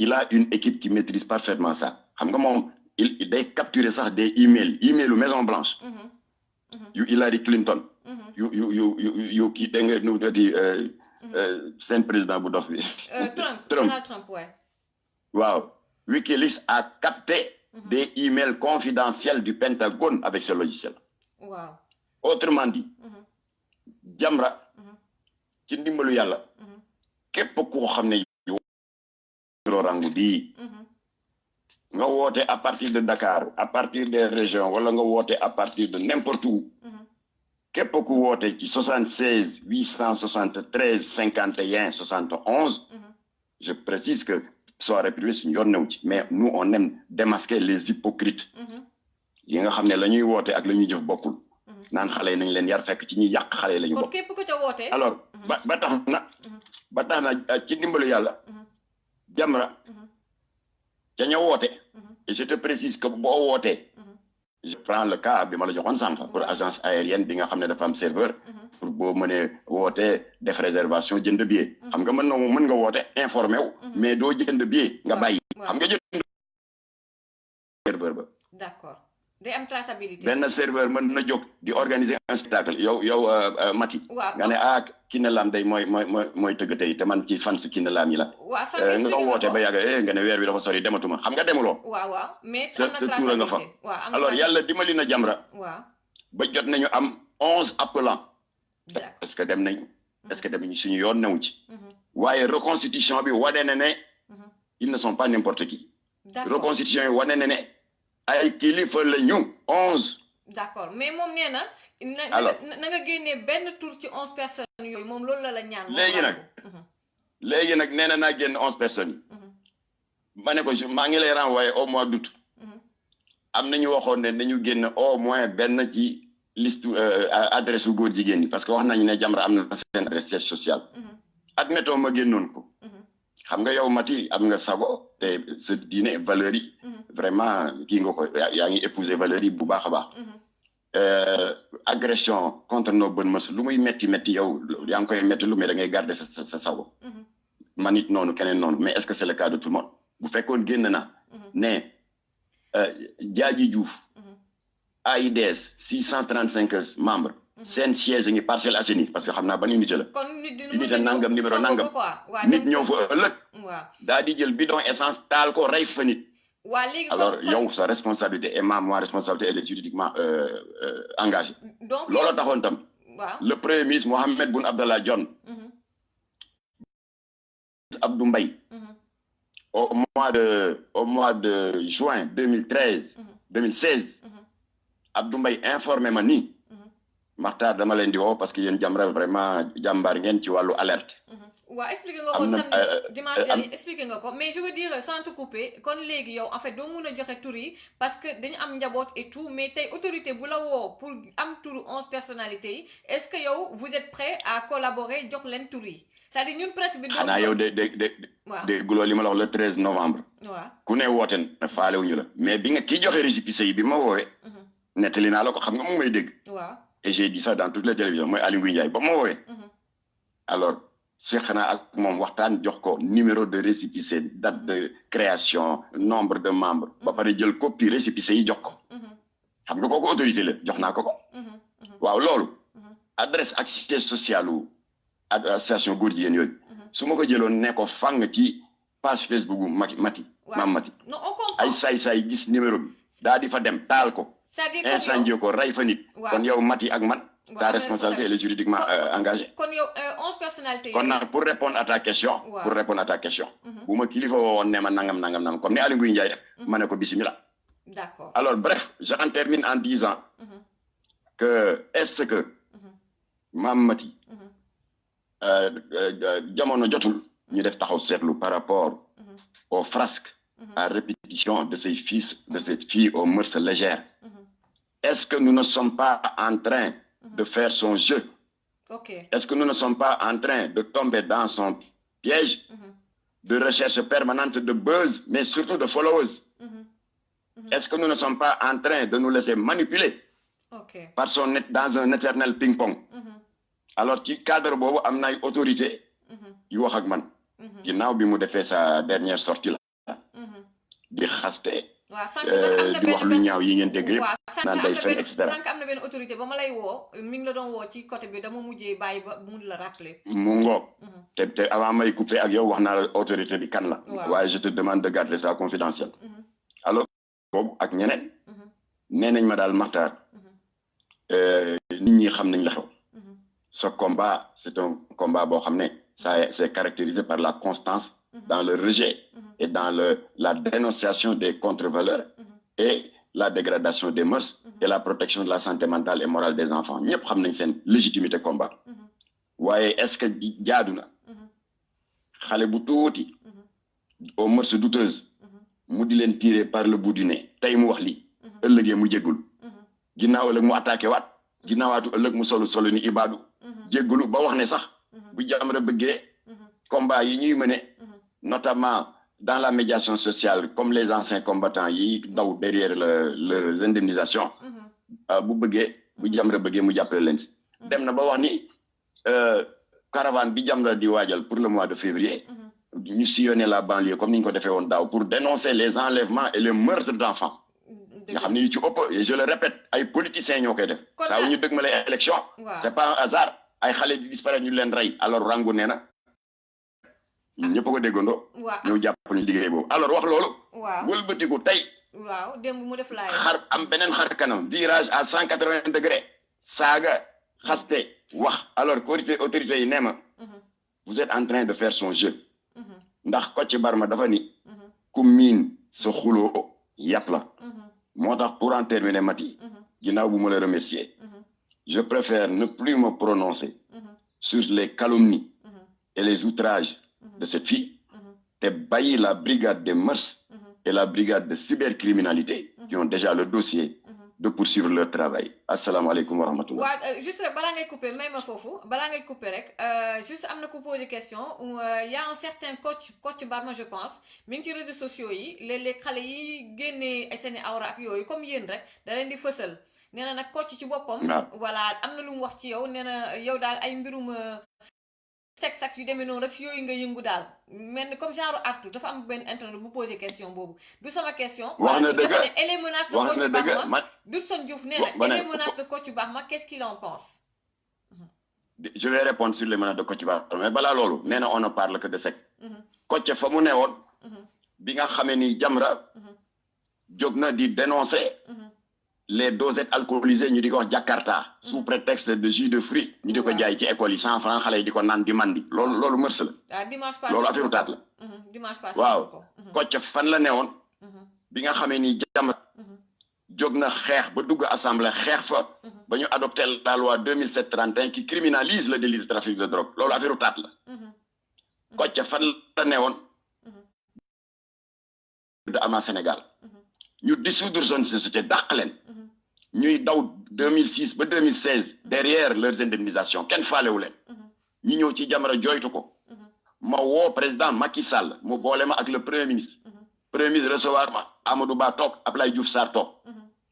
S2: il a une équipe qui maîtrise parfaitement ça xam nga moom il day capturer sax des emailu Maison Blanche yu Hillary Clinton yu kii dégg nga nu di seen président bu dof bi
S1: Donald Trump ouais
S2: waaw Wikileaks a capté des emails confidentiels du Pentagone avec ce logiciel
S1: waaw
S2: autrement dit Jamra ci ndimbalu yàlla képp koo xam ne yow rangu bii nga woote à partir de Dakar à partir des régions wala nga woote à partir de n'importe où képp ku woote ci 76 873 51 71 je précise que soirée privée suñu yoon new ci mais nous on aime démasquer les hypocrites yi nga xam ne la ñuy woote ak la ñuy jëf bokkul naan xale yi nañ leen yar fekk ci ñuy yàq xale yi la ñu bokk
S1: képp ku ca woote
S2: alors ba tax na ci ndimbalu yàlla Jamra ca ña woote et je te précise que boo wootee je prends le cas bi ma la joxoon sànq pour agence aérienne bi nga xam ne dafa am serveur pour boo mënee wootee def réservation jënd billet xam nga mën nga woote informé wu mais doo jënd billet nga bàyyi xam nga jënd serveur ba
S1: d'accord day am traçabilité
S2: benn serveur mën na jóg di organiser un spectacle yow Mati nga ne Kiné Lam day mooy tëgg tey te man ci fans Kiné Lam yi la nga ko woote ba yàgg nga ne weer bi dafa sori dematuma xam nga demuloo
S1: waaw mais
S2: sa tuura nga fa alors yàlla dimbali na Jamra ba jot nañu am 11 appelants est-ce que dem nañu suñu yoon newu ci waaye reconstitution bi wane na ne ils ne sont pas n'importe qui reconstitution yi wane na ne ay kilifa la ñu 11
S1: d'accord mais moom nee na na nga génnee benn tour ci 11 personnes yooyu moom loolu la ñaan léegi nag nee na naa génn 11 personnes yi ma ne ko maa ngi lay renvoyer au mois d'août am nañu waxoon ne nañu génn au moins benn ci liste adresse u góor jigéen ñi parce que wax nañu ne Jamra am na seen adresse siège social admettons ma génnoon ko xam nga yow Mati am nga sago te sa diine valeurs yi vraiment kii nga ko yaa ngi épouser valeurs yi bu baax a baax agression contre nos bonnes mœurs lu muy metti yow yaa ngi koy metti lu mais da ngay garder sa sago man it noonu keneen noonu mais est-ce que c'est le cas de tout le monde bu fekkoon génn na ne Diadji Diouf AIDS 635 membres seen siège ngi Parcelles Assainies parce que xam naa ban unité la unité nangam numéro nangam nit ñëw fa ëllëg daa di jël bidon essence taal ko rey fa nit alors yow sa responsabilité et ma responsabilité elle est juridiquement engagée loolu taxoon tam le premier ministre Mohamed Boun Abdallah Dionne Abdou Mbaye
S2: au mois de juin 2013 2016 Abdou Mbaye informé ma ni Makhtar dama leen di woo parce que yéen Jamra vraiment jàmbaar ngeen ci wàllu alerte.
S1: waaw expliqué nga ko samedi dimanche dernier expliqué nga ko mais je veux dire sans te couper kon léegi yow en fait doo mun a joxe tur yi parce que dañu am njaboot et tout mais tey autorité bu la woo pour am turu 11 personnalités yi est-ce que yow vous êtes prêt à collaborer jox leen tur yi c'est-à-dire ñun presse bi.
S2: xanaa yow dégguloo li ma la wax le 13 novembre.
S1: waaw
S2: ku ne woote na faalewuñu la mais bi nga kii joxe récépissé yi bi ma woowee. nettali naa la ko xam nga mu may dégg.
S1: waaw
S2: et j'ai dit ça dans toutes les télévisions mooy Aly Ngouille Ndiaye ba ma woowee. alors seq naa ak moom waxtaan jox ko numéro de récépissé date de création nombre de membres. ba pare jël copie récépissé yi jox ko. xam nga kooku autorité la jox naa ko ko. waaw loolu. adresse ak cité sociale wu association góor jigéen yooyu. su ma ko jëloon ne ko fang ci page Facebook bu Mati. maam Mati.
S1: non on comprend
S2: ay saay-saay gis numéro bi daa di fa dem taal ko.
S1: c'est-à-dire
S2: incendié ko rey fa nit. kon yow Mati ak man. ta responsabilité elle est juridiquement engagée.
S1: kon yow 11 personnalités
S2: kon nag pour répondre à ta question. bu ma kilifa woon ne ma nangam comme ni Aly Ngouille Ndiaye def. ma ne ko bismillah.
S1: d'accord
S2: alors bref j'en termine en disant. que est-ce que. maam Mati. jamono jotul. ñu def taxaw seetlu par rapport. aux frasques. à répétition de ces fils de cette fille aux mœurs légères. Est-ce que nous ne sommes pas en train de faire son jeu? Est-ce que nous ne sommes pas en train de tomber dans son piège de recherche permanente de buzz, mais surtout de followers? Est-ce que nous ne sommes pas en train de nous laisser manipuler dans un éternel ping-pong? Alors, ci cadre boobu am na ay autorité yu wax ak man ginnaaw bi mu defee sa dernière sortie la di xaste di wax lu ñaaw yi ngeen dégg yëpp naan day fen et cetera.
S1: sànq am na benn autorité ba ma lay woo mi ngi la doon woo ci côté bi dama mujjee bàyyi ba mu la rappeler.
S2: mu ngoog te avant may couper ak yow wax naa la autorité bi kan la. waaye je te demande de garder ça confidentiel. alors boobu ak ñeneen. nee nañ ma daal Makhtar. nit ñi xam nañ la xew. ce combat c'est un combat boo xam ne ça c'est caractérisé par la constance dans le rejet et dans la dénonciation des contre-valeurs et la dégradation des mœurs et la protection de la santé mentale et morale des enfants ñëpp xam nañ seen légitimité combat waaye est-ce que jaadu na xale bu tuuti aux mœurs douteuses mu di leen tirer par le bout du nez tey mu wax lii ëllëgee mu jéggul ginnaaw ëllëg mu attaqué waat ginnaawaatu ëllëg mu solu ni ibaadu jéggulu ba wax ne sax bu Jamra bëggee combat yi ñuy mëne notamment dans la médiation sociale comme les anciens combattants yi daw derrière leurs indemnisations bu Jamra bëggee mu jàppale leen si dem na ba wax ni caravane bi Jamra di waajal pour le mois de février ñu sillonner la banlieue comme ni ñu ko defee woon daaw pour dénoncer les enlèvements et les meurtres d'enfants nga xam ne yu ci ëpp et je le répète ay politiciens ñoo koy def saa wu ñu dëgg ma lay élection c'est pas un hasard ay xale di disparaître ñu leen rey alors rangu nee na ñëpp a ko déggandoo ñëw jàpp ñu liggéey boobu alors wax loolu wëlbatiku tey
S1: démb mu def laay
S2: xar am beneen xar kanam virage à 180 degrés saaga xaste wax alors que autorité yi nee ma vous êtes en train de faire son jeu ndax Kocc Barma dafa ni ku miin sa xuloo yàpp la moo tax pour en terminer Mati ginnaaw bu ma la remercier je préfère ne plus me prononcer sur les calomnies et les outrages de cette fille te bàyyi la brigade des mœurs et la brigade de cybercriminalité qui ont déjà le dossier de poursuivre leur travail. Assalamu alaikum wa rahmatullah.
S1: waaw juste rek balaa ngay couper may ma foofu balaa ngay couper rek juste am na ku poser question y a un certain Kocc Barma je pense mi ngi ci réseaux sociaux yi léeg-léeg xale yi génnee seeni awra ak yooyu comme yéen rek da leen di fësal nee na nag Kocc ci boppam. voilà am na lu mu wax ci yow nee na yow daal ay mbirum sexe ak yu demee noonu rek si yooyu nga yëngu daal mel ni comme genre artu dafa am benn internet bu poser question boobu du sama question.
S2: wax na dëgg
S1: et les menaces de Kocc Barma Doudson Diouf nee na et les menaces de Kocc Barma qu'est-ce qu'il en pense.
S2: je vais répondre sur les menaces de Kocc Barma mais balaa loolu nee na on ne parle que de sexe. Kocc fa mu ne woon. bi nga xamee ni Jamra jóg na di dénoncer. les dosettes alcoolisées ñu di ko wax Jakarta sous prétexte de jus de fruits ñu di ko jaay ci école yi 100 francs xale yi di ko naan di mandi loolu mërs la
S1: dimanche passé
S2: loolu affaire taat la
S1: dimanche passé
S2: waaw Kocc fan la newoon bi nga xamee ni Jamra jóg na xeex ba dugg assemblée xeex fa ba ñu adopté la loi 2007-31 qui criminalise le délit de trafic de drogue loolu affaire taat la Kocc fan la newoon de ama Sénégal ñu dissoudre zone société dàq leen ñuy daw 2006 ba 2016 derrière leurs indemnisations kenn faalewu leen ñi ñëw ci Jamra joytu ko ma woo président Macky Sall mu boole ma ak le premier ministre recevoir ma Amadou Ba toog Abdoulaye Diouf Sarr toog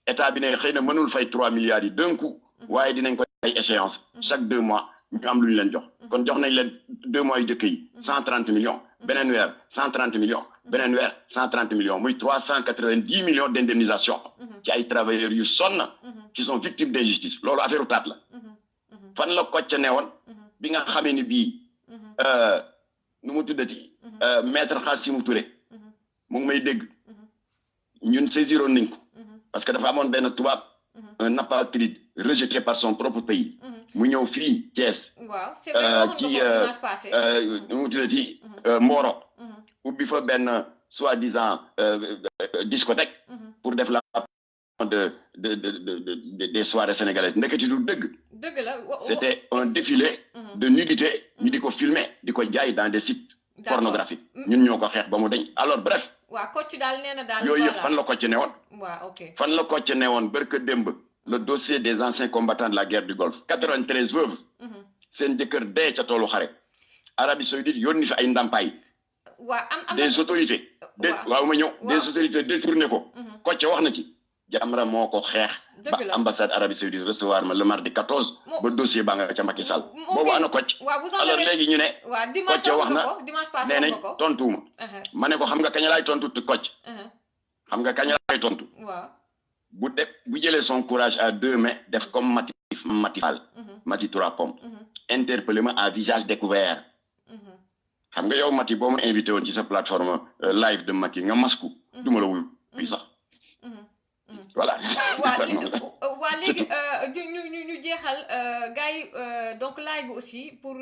S2: état bi ne xëy na mënul fay 3 milliards yi d'un coup waaye dinañ ko ay échéance chaque 2 mois ñu am lu ñu leen jox kon jox nañ leen 2 mois yu jëkk yi 130 millions beneen weer 130 millions beneen weer 130 millions muy 390 millions d'indemnisation ci ay travailleurs yu sonn qui sont victimes d'injustice loolu affaire taat la fan la Kocc ne woon bi nga xamee ni bii nu mu tuddati maître Khassimou Touré mu ngi may dégg ñun saisiroon nañ ko parce que dafa amoon benn tubaab un apatride rejeté par son propre pays mu ñëw fii Thiès ci nu mu tuddati Mboro ubbi fa benn soi-disant discothèque pour def la des soirées sénégalaises ndeketi du dëgg c'était un défilé de nudité ñu di ko filmer di ko jaay dans des sites pornographiques ñun ñoo ko xeex ba mu deñ alors bref
S1: Kocc daal nee na daal
S2: yooyu yëpp fan la Kocc ne woon fan la Kocc ne woon barke démb le dossier des anciens combattants de la guerre du Golfe 93 veuves seen jëkkër dee ca toolu xare Arabie Saoudite yónni fi ay ndàmpaay des autorités waaw ma ñëw des autorités détourné ko Kocc wax na ci Jamra moo ko xeex ba ambassade Arabie Saoudite recevoir ma le mardi 14 ba dossier baa nga ca Macky Sall boobu ana Kocc alors léegi ñu ne Kocc wax na nee nañ tontuwuma ma ne ko xam nga kañ laay tontu Kocc xam nga kañ laay tontu bu jëlee son courage à 2 mains def comme Mati Fall Mati Trois Pommes interpellé ma à visage découvert xam nga yow Mati boo ma invité woon ci sa plateforme live de Macky nga masku duma la wuy sax voilà
S1: waa léegi ñu jeexal gars yi donc live bi aussi pour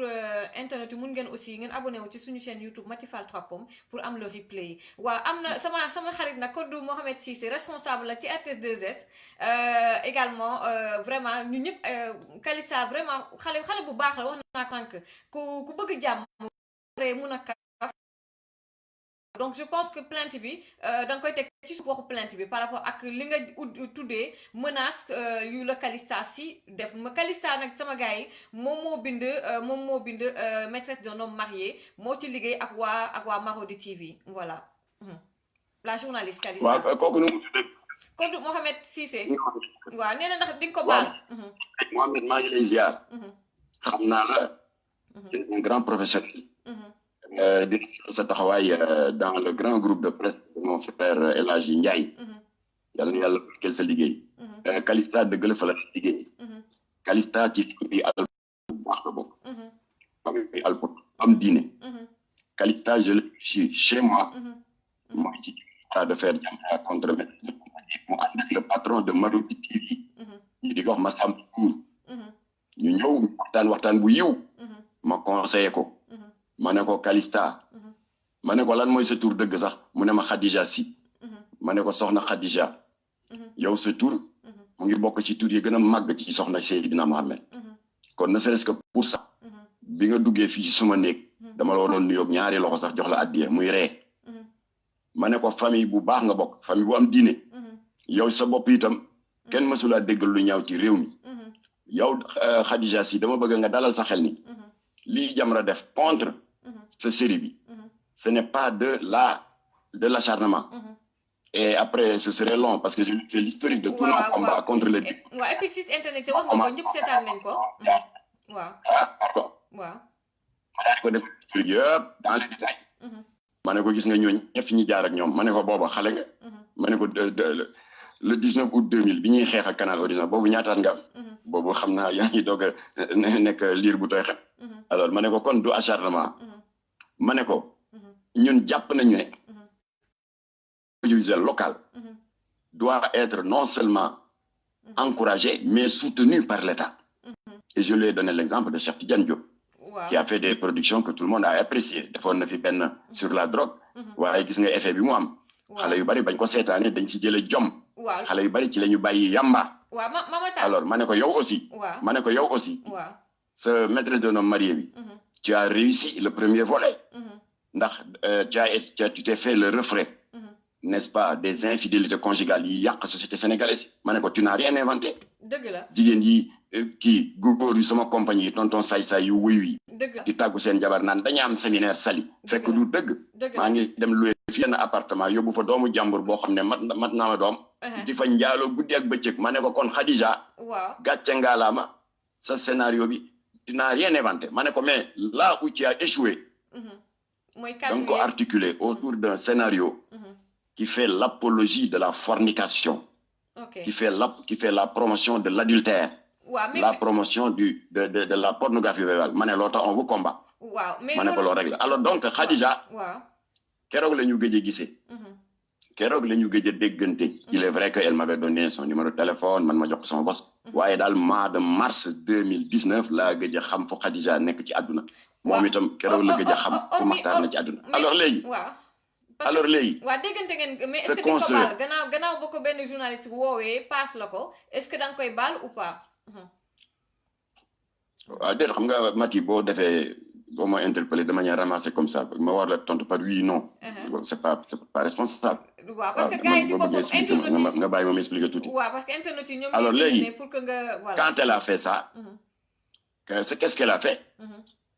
S1: internet yi mun ngeen aussi ngeen abonné wu ci suñu chaîne YouTube Maty Fall Trois Pommes pour am le replay waaw am na sama xarit nag Kodou Mohamed Cissé responsable la ci RTS 2S également vraiment ñu ñëpp Kalista vraiment xale bu baax la wax naa tànk ku bëgg jàmm mun a donc je pense que plainte bi da nga koy teg ci suuf waxu plainte bi par rapport ak li nga tuddee menace yu la Kalista si def ma Kalista nag sama gars yi moom moo bind maîtresse d'un homme marié moo ci liggéey ak waa Marodi TV voilà la journaliste Kalista.
S2: waaw kooku nu mu tuddee.
S1: Kodou Mohamed Cissé. waaw nee na ndax di nga ko baal.
S2: Mohamed maa ngi lay ziar. xam naa la. un grand professionnel. di sa taxawaay dans le grand groupe de presse de mon frère El Hadji Ndiaye. yàlla na yàlla kel sa liggéey. Kalista dëgg la fa la liggéey. Kalista ci bi al bu baax la bokk. famille alpo am diine. Kalista je le suis chez moi. mooy ci de faire Jamra contre mu ànd ak le patron de Marodi TV. ñu di ko wax Massamba ñu ñëw waxtaan bu yiw. ma conseillé ko. ma ne ko Kalista ma ne ko lan mooy sa tur dëgg sax mu ne ma Khadija si ma ne ko soxna Khadija yow sa tur mu ngi bokk ci tur yi gën a màgg ci soxna Seydina Mohamed kon ne serait-ce que pour ça bi nga duggee fii ci suma néeg dama la waroon nuyoog ñaari loxo sax jox la addiya muy ree ma ne ko famille bu baax nga bokk famille bu am diine yow sa bopp itam kenn mësulaa déggal lu ñaaw ci réew mi yow Khadija si dama bëgg nga dalal sa xel ni lii Jamra def contre ce série bi ce n'est pas de l'acharnement et après ce serait long parce que je fais l'historique de tous nos combats contre les dictateurs.
S1: waaw et puis site internet wax nga ko ñëpp seetaan nañ ko waaw
S2: pardon
S1: waaw
S2: ma daal ko def historique yëpp dans les détails ma ne ko gis nga ñooñ ñëpp ñi jaar ak ñoom ma ne ko booba xale nga ma ne ko le 19 août 2000 bi ñuy xeex ak Canal Horizon boobu ñaataat nga am boobu xam naa yaa ngi doog a nekk liir bu tooy xet alors ma ne ko kon du acharnement ma ne ko ñun jàpp nañu ne audiovisuel local doit être non seulement encouragé, mais soutenu par l'État. Et je lui ai donné l'exemple de Cheikh Tidiane Diop, qui a fait des productions que tout le monde a appréciées. Des fois, on a fait sur la drogue. Ouais, gis nga effet bi mu am. Xale yu bari bañ ko sétané dañ ci jëlé jom. Xale yu bari ci lañu bayyi yamba. Alors, mané ko yow aussi. Mané ko yow aussi. Ce maîtresse d'un homme marié bi. Tu as réussi le premier volet. Tu t'es fait le refrain. N'est-ce pas, des infidélités conjugales yi yak société sénégalaise. Mané ko tu n'as rien inventé.
S1: Deug la.
S2: Jigen yi ki góor yu sama compagnie tonton say yu wuy di tàggu seen jabar naan dañu am séminaire sali fekk du dëgg maa ngi dem loué fi yenn appartement yóbbu fa doomu jàmbur boo xam ne mat naa ma doom di fa njaaloo guddi ak bëccëg ma ne ko kon Khadija gàcce ngaalaama sa scénario bi tu n'as rien inventé ma ne ko mais là où tu as échoué donc ko articulé autour d'un scénario qui fait l'apologie de la fornication qui fait la promotion de l'adultère. La promotion de la pornographie verbale. On vous combat. Alors donc, Khadija, il est vrai qu'elle m'avait donné son numéro de téléphone, son boss. Ouais, dans le mois de mars 2019, là, Khadija nek ci aduna. Mom itam kérok la gëjë xam fu Maxtar na ci aduna. Alors légui
S1: déggante ngeen mais est-ce que ding ko bal gannaaw bako ben journaliste wowe passe lako est-ce que dang koy bal ou pas
S2: déet xam nga Mati boo defee boo ma interpellé de manière ramassée comme ça ma war la tontu par oui non c'est pas responsable
S1: parce que gars yi si boppam internet
S2: nga bàyyi ma m'expliquer tuuti
S1: parce que internet yi ñoom
S2: alors léegi
S1: pour que nga voilà
S2: quand elle a fait ça qu'est-ce qu'elle a fait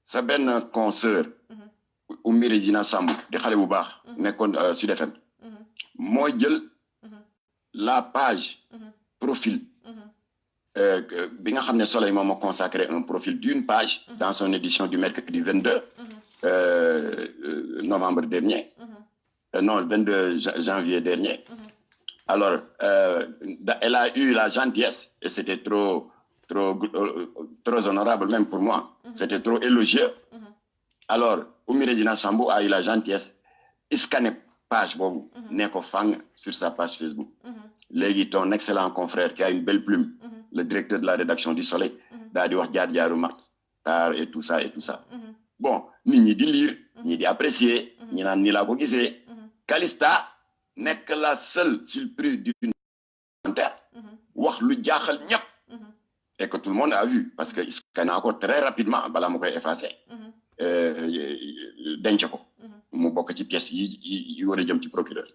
S2: sa benn consoeur Oumy Regina Samb di xale bu baax nekkoon Sud FM moo jël la page profil bi nga xam ne Soleil moom a consacré un profil d'une page dans son édition du mercredi 22 novembre dernier non, le 22 janvier dernier. Alors, elle a eu la gentillesse, et c'était trop honorable même pour moi, c'était trop élogieux. Alors, Oumy Regina Sambou a eu la gentillesse, il scanne page bobu, neko fang sur sa page Facebook. Légui, ton excellent confrère qui a une belle plume, le directeur de la rédaction du Soleil, d'a dit wax jaar jaaru Maxtar et tout ça et tout ça. Bon, ni di lire, ni di apprécier, ni nan ni la ko gisé. Calista n'est que la seule surprise d'une commentaire, wax lu jaaxal ñep, et que tout le monde a vu, parce que scanne encore très rapidement, bala mo koy effacer. Denc ko mu bokk ci pièce yi wara jëm ci procureur.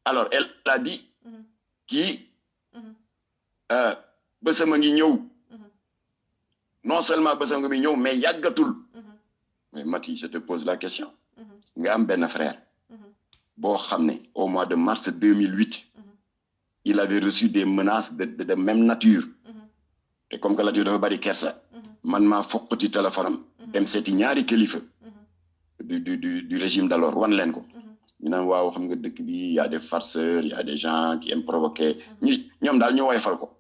S2: Alors elle a dit qui bëssama ngi ñëw, non seulement bëssama ngi ñëw mais yàggatul. Mais Mati, je te pose la question. Nga am ben frère bo xamné au mois de mars 2008 il avait reçu des menaces de même nature. Et comme que la dafa bari kersa man ma fokkati téléphone dem séti ñaari kilifa du régime d'alors wan len ko ñu nan waaw xam nga dëkk bi y a des farceurs, il y a des gens qui aiment provoquer ñom dal ñu woyfal ko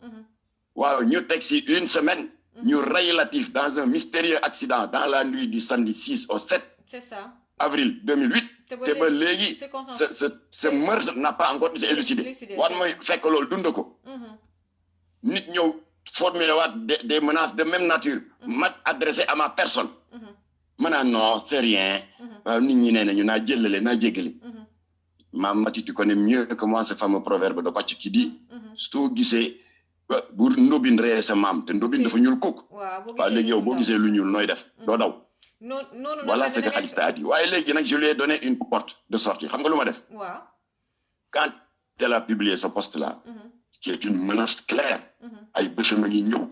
S2: waaw ñu tek ci une semaine ñu relatif dans un mystérieux accident dans la nuit du samedi 6 au 7
S1: c'est ça
S2: avril 2008 te ba légui ce meurtre n'a pas encore été élucidé wan moy fekk lool dund ko nit ñew formuler waat des menaces de même nature adressées à ma personne manan non c'est rien nit ñi néna ñu na jëlale na jéggale Mati, tu connais mieux que moi ce fameux proverbe de Kocc qui dit soo gisee bu ndobin ree sa maam te ndobin dafa ñuul kuk waaw léegi yow boo gisee lu ñuul nooy def doo daw voilà ce que Calista a dit waaye léegi nag je lui ai donné une porte de sortie xam nga lu ma def quand elle a publié ce post là qui est une menace claire ay bësama ngi ñëw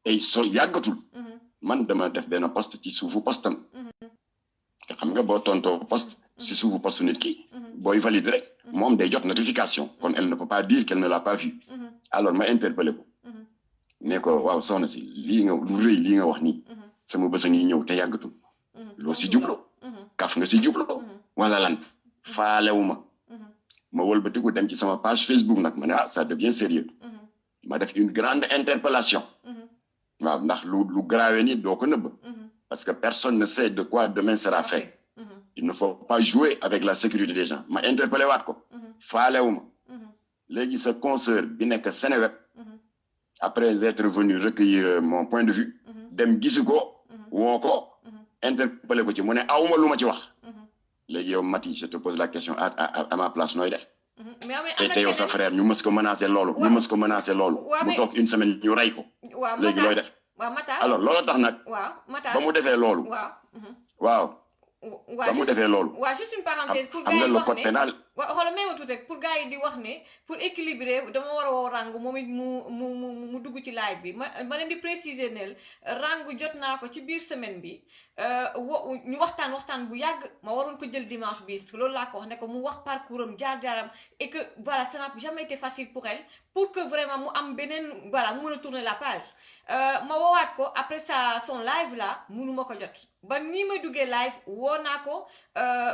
S2: ay so yàggatul man dama def benn post ci suufu postam te xam nga boo tontoo post ci suufu post nit ki booy valide rek moom day jot notification kon elle ne peut pas dire qu'elle ne l'a pas vu alors ma interpellé ko ne ko waaw soxna si lii nga lu rëy lii nga wax nii sama bës a ngi ñëw te yàggatul loo si jublo kaf nga si jublo wala lan faalewuma ma wëlbatiku dem ci sama page Facebook nag ma ne ça devient sérieux ma def une grande interpellation waaw ndax lu grave ni doo ko nëbb parce que personne ne sait de quoi demain sera fait il ne faut pas jouer avec la sécurité des gens ma interpellé waat ko faalewuma léegi sa consoeur bi nekk Seneweb après être venu recueillir mon point de vue dem gisu ko woo ko interpellé ko ci mu ne awma lu ma ci wax léegi yow Mati je te pose la question à ma place nooy def te yow sa frère ñu mës ko menacé loolu mu toog une semaine ñu rey ko léegi looy def alors loolu tax nag ba mu defee loolu waaw ba mu defee loolu
S1: juste une parenthèse pour
S2: xam nga le code pénal
S1: xoolal même tout rek pour gars yi di wax ne pour équilibrer dama war a woo Rangou moom it mu dugg ci live bi ma leen di préciser neel Rangou jot naa ko ci biir semaine bi ñu waxtaan bu yàgg ma waroon ko jël dimanche bi parce que loolu laa ko wax ne ko mu wax parcours am jaar-jaaram et que voilà ça n'a jamais été facile pour elle pour que vraiment mu am beneen voilà mu mën a tourner la page ma woowaat ko après son live là munuma ko jot ba nii may duggee live woo naa ko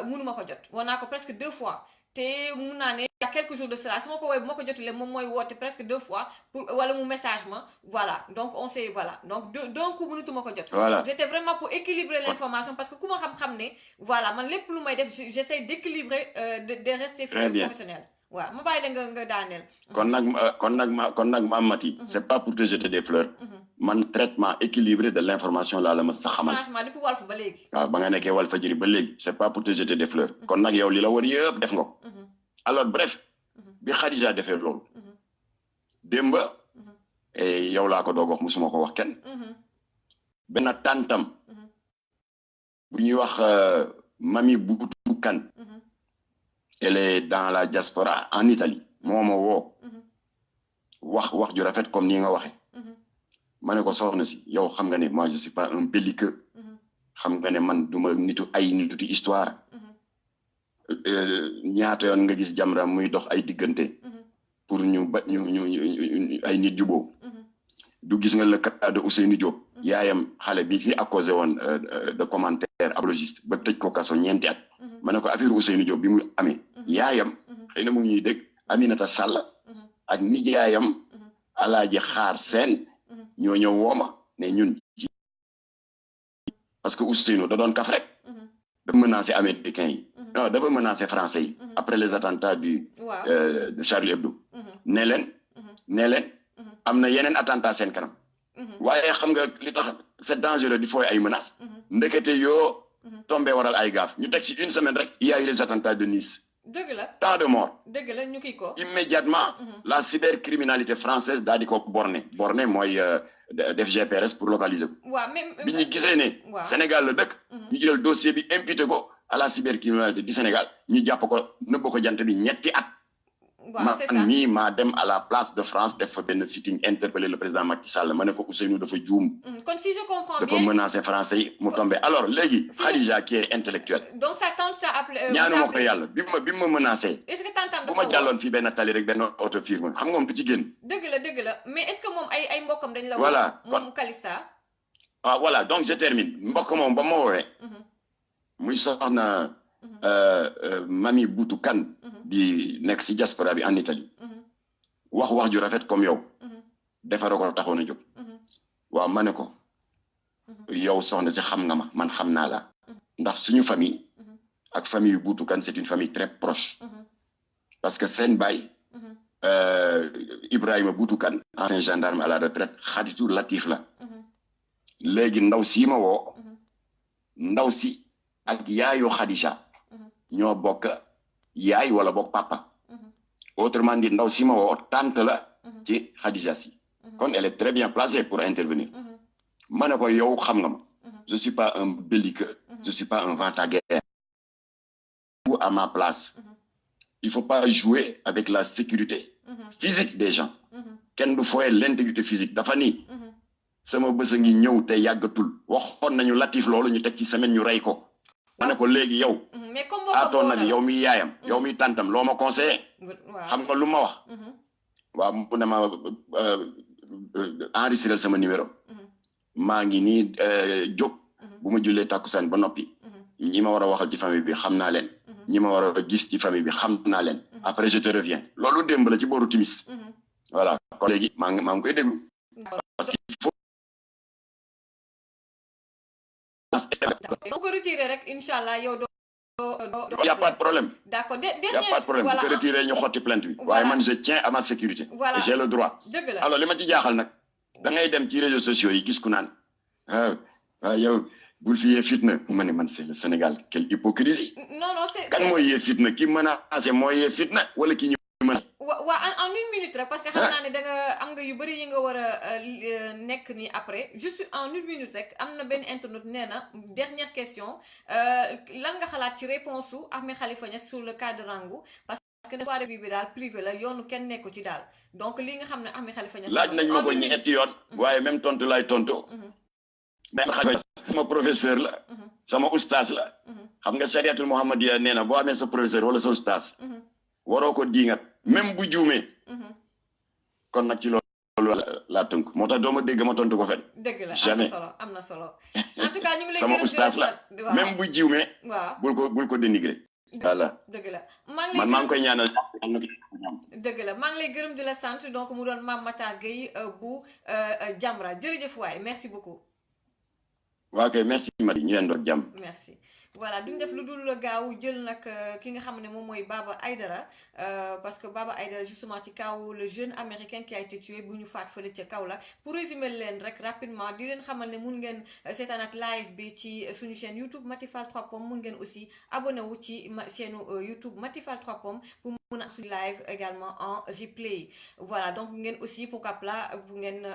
S1: munuma ko jot woo naa ko presque 2 fois te mun naa ne il y a quelques jours de cela su ma ko woowee bu ma ko jotulee moom mooy woote presque 2 fois pour wala mu message ma voilà donc on sait voilà donc mënutuma ko jot c'était vraiment pour équilibrer l'information parce que ku ma xam-xam ne voilà man lépp lu may def j'essaie d'équilibrer de rester professionnel waaw ma bàyyi la nga daaneel
S2: kon nag ma Mati c'est pas pour te jeter des fleurs man traitement équilibré de l'information laa la ma sa xamal
S1: franchement depuis Walf ba léegi
S2: waaw ba nga nekkee Walfadjri ba léegi c'est pas pour te jeter des fleurs kon nag yow li la war yëpp def nga ko alors bref bi Khadija defee loolu démba yow laa ko doog wax musuma ko wax kenn benn tantam bu ñuy wax Mami Boutou Kane elle est dans la diaspora en Italie moo ma woo wax ju rafet comme nii nga waxe ma ne ko soxna si yow xam nga ne moi je suis pas un belliqueux xam nga ne man duma nitu histoire ñaata yoon nga gis Jamra muy dox ay diggante pour ñu ay nit juboo du gis nga le cas de Ousseynou Diop yaayam xale bi fi accusé woon de commentaire apologiste ba tëj ko kaso ñeenti at ma ne ko affaire Ousseynou Diop bi mu amee yaayam xëy na mu ngi ñuy dégg Aminata Sall ak nijaayam Alaaji Xaar Seen ñoo ñëw wooma ne ñun ci parce que Ousseynou da doon kaf rek dafa menacé américains yi non dafa menacé français yi après les attentats de Charlie Hebdo ne leen am na yeneen attentat seen kanam waaye xam nga li tax c'est dangereux di fooy ay menaces ndekete yoo tombé waral ay gaaf ñu teg ci une semaine rek il y a eu les attentats de Nice tant de morts
S1: ñu kii ko
S2: immédiatement la cybercriminalité française daal di ko borné mooy def GPRS pour localiser ko bi ñu gisee ne Sénégal la dëkk ñu jël dossier bi imputé ko à la cybercriminalité du Sénégal ñu jàpp ko nëbb ko jant bi ñetti at man mii maa dem à la place de France def fa benn sitting interpeller le président Macky Sall ma ne ko Ousseynou dafa juum
S1: kon si je comprends bien
S2: dafa menacer français yi mu tombé alors léegi Khadija qui est intellectuelle
S1: donc sa tante t'a appelé
S2: ñaanuma ko yàlla bi ma menacé
S1: est-ce que tantam
S2: bu ma jàlloon fii benn tali rek benn auto firme xam nga moom du ci génn
S1: dëgg la mais est-ce que moom ay mbokkam dañ la
S2: voilà
S1: moom Calista
S2: voilà donc je termine mbokk moom ba ma woowee muy soxna Mami Boutou Kane bi nekk si diaspora bi en Italie wax ju rafet comme yow defara ko taxoon a jóg waaw ma ne ko yow soxna si xam nga ma man xam naa la ndax suñu famille ak famille Boutou Kane c'est une famille très proche parce que seen baay Ibrahima Boutou Kane ancien gendarme à la retraite xaritu Latif la léegi ndaw si ma woo ndaw si ak yaayu Khadija ñoo bokk yaay wala bokk papa autrement dit ndaw si ma woo tante la ci Khadija si kon elle est très bien placée pour intervenir ma ne ko yow xam nga ma je suis pas un belliqueux je suis pas un vent-à-guerre ou à ma place il faut pas jouer avec la sécurité physique des gens kenn du foye l'intégrité physique dafa nii sama bés a ngi ñëw te yàggatul waxoon nañu Latif loolu ñu teg ci semaine ñu rey ko ma ne ko léegi yow aatoon nag yow mi yaayam yow mi tantam loo ma conseillé xam nga lu ma wax waaw mu ne ma enregistré sama numéro maa ngi nii jóg bu ma jullee takkusaan ba noppi ñi ma war a waxal ci famille bi xam naa leen ñi ma war a gis ci famille bi xam naa leen après je te reviens loolu démb la ci booru timis voilà kon léegi maa ngi koy déglu parce qu'il faut
S1: ko retiré rek inchallah yow
S2: y a pas de problème.
S1: D'accord.
S2: Y a pas de problème.
S1: Voilà.
S2: Vous pouvez retirer ñu xotti plainte bi.
S1: Voilà.
S2: waaye man je tiens à ma sécurité.
S1: Voilà.
S2: J'ai le droit.
S1: dëgg la
S2: alors li ma ci jaaxal nag da ngay dem ci réseaux sociaux yi gis ku naan yow bul fi yee fitna ma ne man c'est le Sénégal quelle hypocrisie.
S1: non c'est
S2: kan mooy yee fitna ki menacé mooy yee fitna wala ki ñu menacé.
S1: en une minute rek parce que xam naa ne da nga am nga yu bëri yi nga war a nekk nii après juste en une minute rek am na benn internet nee na dernière question lan nga xalaat ci réponse su Ahmed Khalifa Niass sur le cas de Rangou parce que ne soirée bi daal privé la yoonu kenn nekku ci daal donc li nga xam ne Ahmed Khalifa Niass
S2: laaj nañ ma ko ñetti yoon waaye même tontu lay tontu. même Khalifa sama professeur la sama oustaz la xam nga chariatul muhammadiya nee na boo amee sa professeur wala sa oustaz waroo ko diingat même bu juumee kon nag ci loolu laa tënk moo tax doo ma dégg ma tontu ko fen
S1: dëgg la
S2: jamais
S1: am na solo en tout cas ñu ngi lay
S2: sama oustaz la même bu juumee
S1: waaw
S2: bul ko dénigrer voilà
S1: dëgg la
S2: man maa ngi koy ñaanal
S1: dëgg la maa ngi lay gërëm di la sant donc mu doon Mame Matar Gueye bu Jamra jërëjëf waay merci beaucoup
S2: waaw kay merci Madi ñu leen doon jàmm
S1: merci voilà duñ def lu dul gaaw jël nag ki nga xam ne moom mooy Baba Aïdara parce que Baba Aïdara justement ci kaw le jeune américain qui a été tué bu ñu faat fële ca kaw la pour résumer leen rek rapidement di leen xamal ne mun ngeen seetaan ak live bi ci suñu chaîne YouTube Matifal 3 Pommes mun ngeen aussi abonné wu ci chaîne YouTube Matifal 3 Pommes pour mun a suñu live également en replay voilà donc ngeen aussi pourquoi pas bu ngeen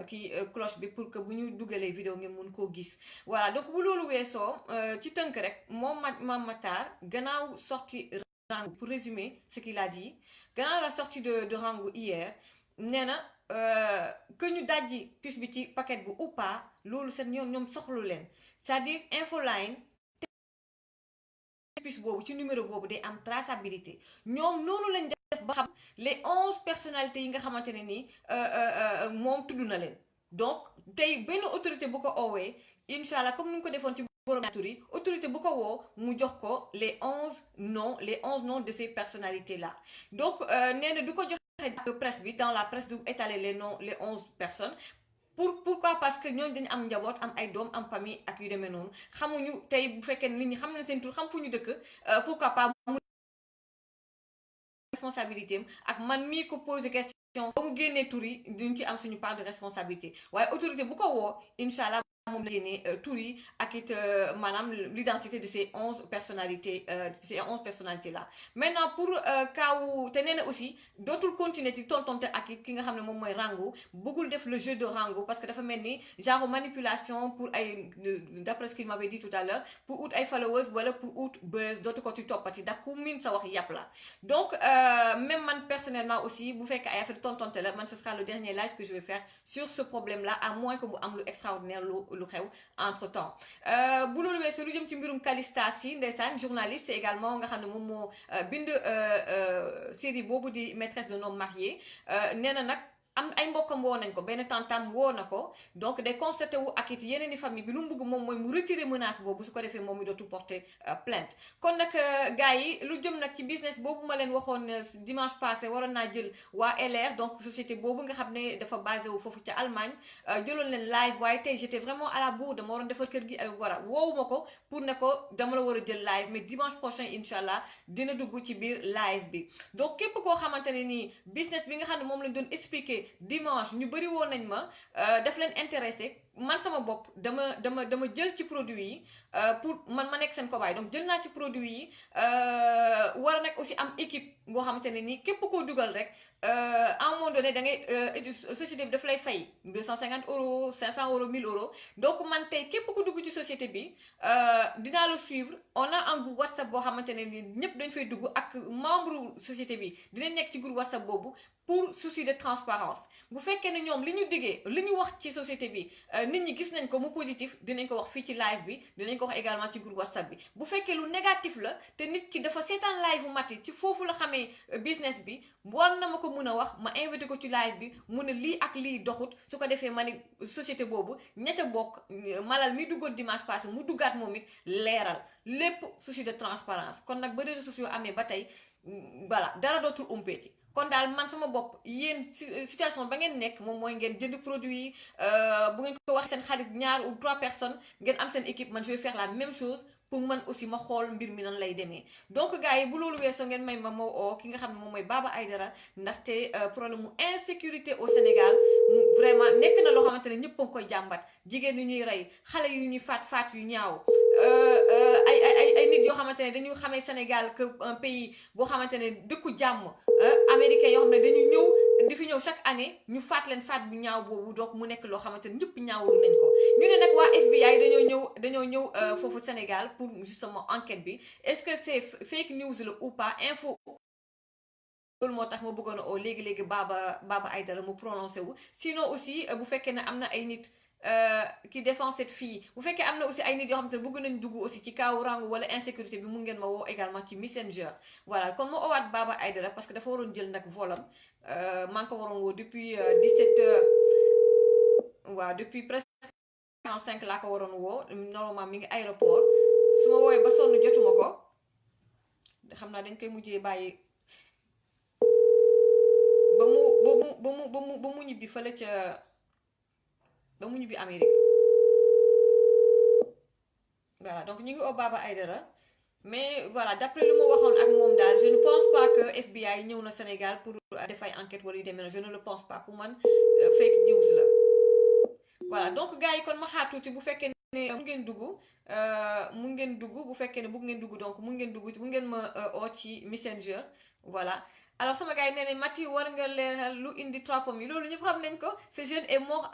S1: kii cloche bi pour que bu ñu dugalee vidéo ngeen mun koo gis voilà donc bu loolu weesoo ci tënk rek moom Mame Matar gannaaw sorti Rangou pour résumer ce qu'il a dit gannaaw la sortie de Rangou hier nee na que ñu dajji puce bi ci paquet bu ou pas loolu seen ñoom soxlu leen c'est-à-dire infoline puce boobu ci numéro boobu day am traçabilité ñoom noonu lañ def ba xam les 11 personnalités yi nga xamante ne nii moom tudd na leen donc tey benn autorité bu ko oowee incha allah comme ni ñu ko defoon ci borom tur yi autorité bu ko woo mu jox ko les 11 noms de ces personnalités là donc nee na du ko joxe presse bi dans la presse du étaler les 11 personnes pourquoi parce que ñooñu dañu am njaboot am ay doom am famille ak yu demee noonu xamuñu tey bu fekkee nit ñi xam nañ seen tur xam fu ñu dëkk pourquoi pas mu responsabilité am ak man mii ko posé question ba mu génnee tur yi duñ ci am suñu part de responsabilité waaye autorité bu ko woo incha allah moom la génnee tur yi ak it maanaam l'identité de ces 11 personnalités là maintenant pour kaawu te nee na aussi dootul continuer ci tontonte ak it ki nga xam ne moom mooy Rangou bëggul def le jeu de Rangou parce que dafa mel ni genre manipulation pour ay d'après ce qu'il m'avait dit tout à l'heure pour ut ay followers wala pour ut buzz dootu ko ci toppati ndax ku min sa wax yàpp la donc même man personnellement aussi bu fekk ay affaire tontonte la man ce sera le dernier live que je vais faire sur ce problème là à moins que mu am lu extraordinaire lu xew entre temps bu loolu weesoo lu jëm ci mbirum Calista Sy ndeysaan journaliste également nga xam ne moom moo bind série boobu di maîtresse d'un homme marié nee na nag am ay mbokkam woo nañ ko benn tantam woo na ko donc day constaté wu ak it yeneen i famille bi lu mu bëgg moom mooy mu retirer menace boobu su ko defee moom mi dootu porter plainte kon nag gars yi lu jëm nag ci business boobu ma leen waxoon dimanche passé waroon naa jël waa LR donc société boobu nga xam ne dafa basé wu foofu ca Allemagne jëloon leen live waaye tey j'étais vraiment à la bourre dama waroon defar kër gi ay war a woowuma ko pour ne ko dama la war a jël live mais dimanche prochain incha allah dina dugg ci biir live bi donc képp koo xamante ne nii business bi nga xam ne moom lañ doon expliquer dimanche ñu bëri woon nañ ma daf leen intéressé man sama bopp dama jël ci produit yi pour man ma nekk seen cobaye donc jël naa ci produit yi war a nekk aussi am équipe boo xamante ne nii képp koo dugal rek à un moment donné da ngay société bi daf lay fay 250 euros 500 euros 1000 euros donc man tey képp ku dugg ci société bi dinaa la suivre on a un groupe WhatsApp boo xamante ne nii ñëpp dañ fay dugg ak membre société bi dinañ nekk ci groupe WhatsApp boobu pour souci de transparence bu fekkee ne ñoom li ñu diggee li ñu wax ci société bi nit ñi gis nañ ko mu positif dinañ ko wax fii ci live bi dinañ ko wax également ci groupe WhatsApp bi bu fekkee lu négatif la te nit ki dafa seetaan live bu Mati ci foofu la xamee business bi war na ma ko mën a wax ma invité ko ci live bi mu ne lii ak lii doxut su ko defee ma ni société boobu ña ca bokk malal mi duggoon dimanche passé mu duggaat moom it leeral lépp souci de transparence kon nag ba réseaux sociaux amee ba tey voilà dara dootul umpeeti kon daal man sama bopp yéen situation ba ngeen nekk moom mooy ngeen jënd produit yi bu ngeen ko waxee seen xarit ñaar ou 3 personnes ngeen am seen équipe man je vais faire la même chose pour man aussi ma xool mbir mi nan lay demee donc gars yi bu loolu weesoo ngeen may ma moo oo ki nga xam ne moom mooy Baba Aïdara ndaxte problème mu insécurité au Sénégal vraiment nekk na loo xamante ne ñëpp a ngi koy jàmbat jigéen yu ñuy rey xale yu ñuy faat yu ñaaw ay nit yoo xamante ne dañu xamee Sénégal que un pays boo xamante ne dëkku jàmm américain yoo xam ne dañu ñëw di fi ñëw chaque année ñu faat leen faat bu ñaaw boobu donc mu nekk loo xamante ne ñëpp ñaawlu nañ ko ñu ne nag waa FBI dañoo ñëw foofu Sénégal pour justement enquête bi est-ce que c'est fake news la ou pas info loolu moo tax ma bëggoon a oo léegi Baba Aïdara mu prononcé wu sinon aussi bu fekkee ne am na ay nit qui défend cette fille bu fekkee am na aussi ay nit yoo xamante ne bëgg nañ dugg aussi ci kaw rangu wala insécurité bi mun ngeen ma woo également ci Messenger voilà kon ma owaat Baba Aïdara parce que dafa waroon jël nag volam maa ngi ko waroon woo depuis 17 heures waaw depuis presque 45 laa ko waroon woo normalement mi ngi aéroport su ma woowee ba sonn jotuma ko xam naa dañ koy mujjee bàyyi ba mu ñibbi fële ca ba mu ñibbi Amérique voilà donc ñu ngi oo Baba Aïdara mais voilà d'après lu ma waxoon ak moom daal je ne pense pas que FBI ñëw na Sénégal pour def ay enquête wala yu demee je ne le pense pas pour man fake news la voilà donc gars yi kon ma xaar tuuti bu fekkee ne mu ngeen dugg bu fekkee ne bëgg ngeen dugg donc mu ngeen ma oo ci Messenger voilà alors sama gars yi nee nañ Maty war nga leeral lu indi trapom yi loolu ñëpp xam nañ ko ce jeune est mort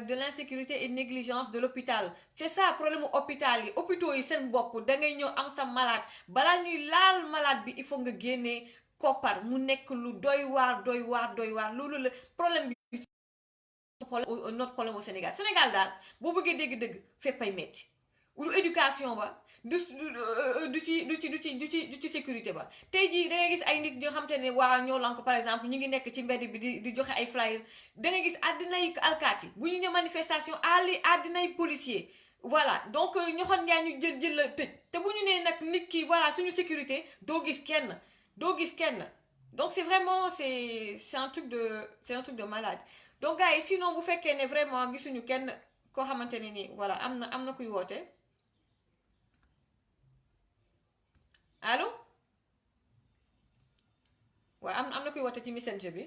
S1: de l'insécurité et négligence de l'hôpital c'est ça problème mu hôpital yi hôpitaux yi seen bopp da ngay ñëw am sa malade balaa ñuy laal malade bi il faut nga génnee koppar mu nekk lu doy waar loolu la problème bi notre problème au Sénégal daal boo bëggee dégg-dëgg fépp ay metti lu éducation ba du ci sécurité ba tey jii da ngay gis ay nit ñoo xam te ne waa ñoo lank par exemple ñu ngi nekk ci mbedd bi di joxe ay flyers da ngay gis àddinay alkaati bu ñu ñëw manifestation àddinay policier voilà donc ñoxoon yaa ñu jël la tëj te bu ñu nee nag nit ki voilà suñu sécurité doo gis kenn donc c'est vraiment c'est un truc de malade donc gars yi sinon bu fekkee ne vraiment gisuñu kenn koo xamante ne nii voilà am na kuy woote allo waaw am na kuy woote ci Messenger bi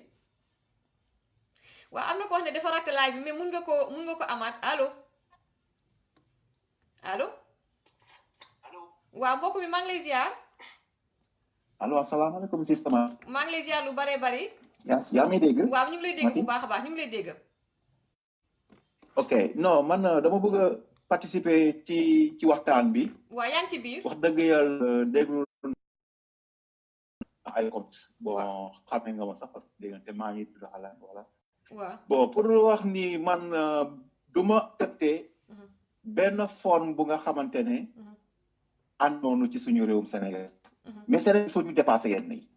S1: waaw am na ko wax ne dafa ratt live bi mais mun nga ko amaat allo waaw mbokk mi maa ngi lay ziar.
S3: allo asalaamaaleykum système.
S1: maa ngi lay ziar lu bare bari.
S3: yaa ngi dégg.
S1: waaw ñu ngi lay dégg bu baax a baax ñu ngi lay dégg.
S3: ok non man dama bëgg a participer ci waxtaan bi.
S1: waaw yaa ngi ci biir.
S3: wax dëgg yàlla déglu ay compte bon xamee nga ma sax parce que dégg te maa ngi tudd xalaat voilà.
S1: waaw
S3: bon pour wax ni man du ma accepté benn forme bu nga xamante ne àndoonu ci suñu réewum Sénégal. mais Sénégal il faut ñu dépasser yenn yi.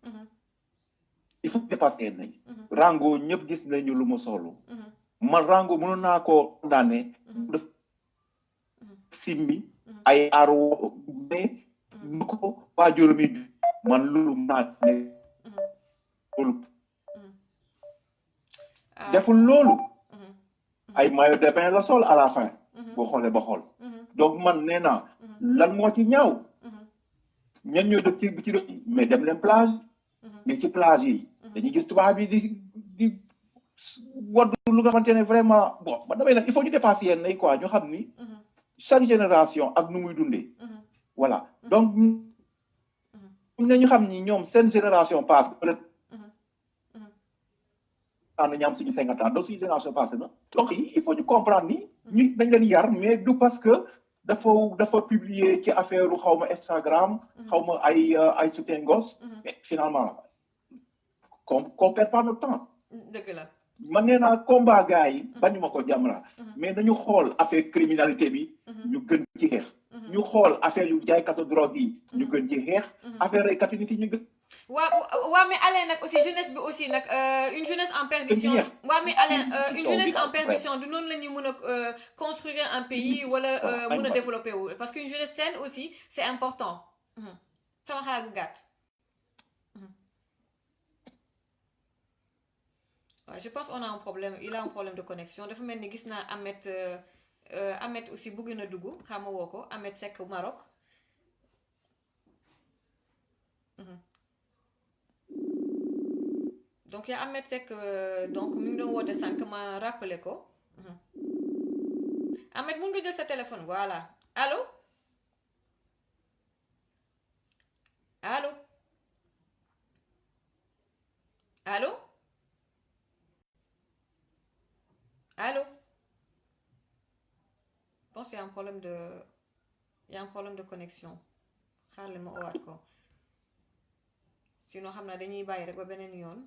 S3: il faut ñu dépasser yenn yi. Rango ñëpp gis nañu lu mu solu. man Rango mënoon naa koo condamné. def simmi ay aro mais nu ko waajur mi man loolu naa ne loolu deful loolu ay maillot de bain la sol à la fin boo xoolee ba xool donc man nee naa lan moo ci ñaaw ñen ñoo dëkk ci réew mais dem leen plage mais ci plage yi dañuy gis tubaab yi di waddu lu nga xamante ne vraiment bon man damay nag il faut ñu dépasser yenn nay quoi ñu xam ni chaque génération ak nu muy dundee voilà donc ñu xam ni ñoom seen génération passe peut-être nañu am suñu 50 ans donc suñu génération passé na donc il faut ñu comprendre ni ñu dañ leen yar mais du parce que dafa publier ci affaire u xaw ma Instagram xaw ma ay soutien-gorge mais finalement qu'on perd pas notre temps
S1: dëgg la
S3: man nee naa combat gars yi bañu ma ko Jamra mais nañu xool affaire criminalité bi ñu gën ci xeex ñu xool affaire yu jaaykatu drogue yi ñu gën ci xeex affaire ay katu nit yi ñu gën
S1: waaw mais Alain nag aussi jeunesse bi aussi nag une jeunesse en perdition waaw mais Alain une jeunesse en perdition du noonu la ñuy mën a construire un pays wala mën a développer wu parce que une jeunesse saine aussi c'est important sama xalaat bu gàtt waaw je pense on a un problème il a un problème de connexion dafa mel ni gis naa Ahmed aussi bëgg na dugg xama woo ko Ahmed Seck Maroc donc yaa Ahmed Seck donc mi ngi doon woote sànq ma rappelé ko. Ahmed mun nga jël sa téléphone voilà allo allo allo allo. Je pense qu'il y a un problème de il y a un problème de connexion xaaral ma owaat ko sinon xam naa dañuy bàyyi rek ba beneen yoon.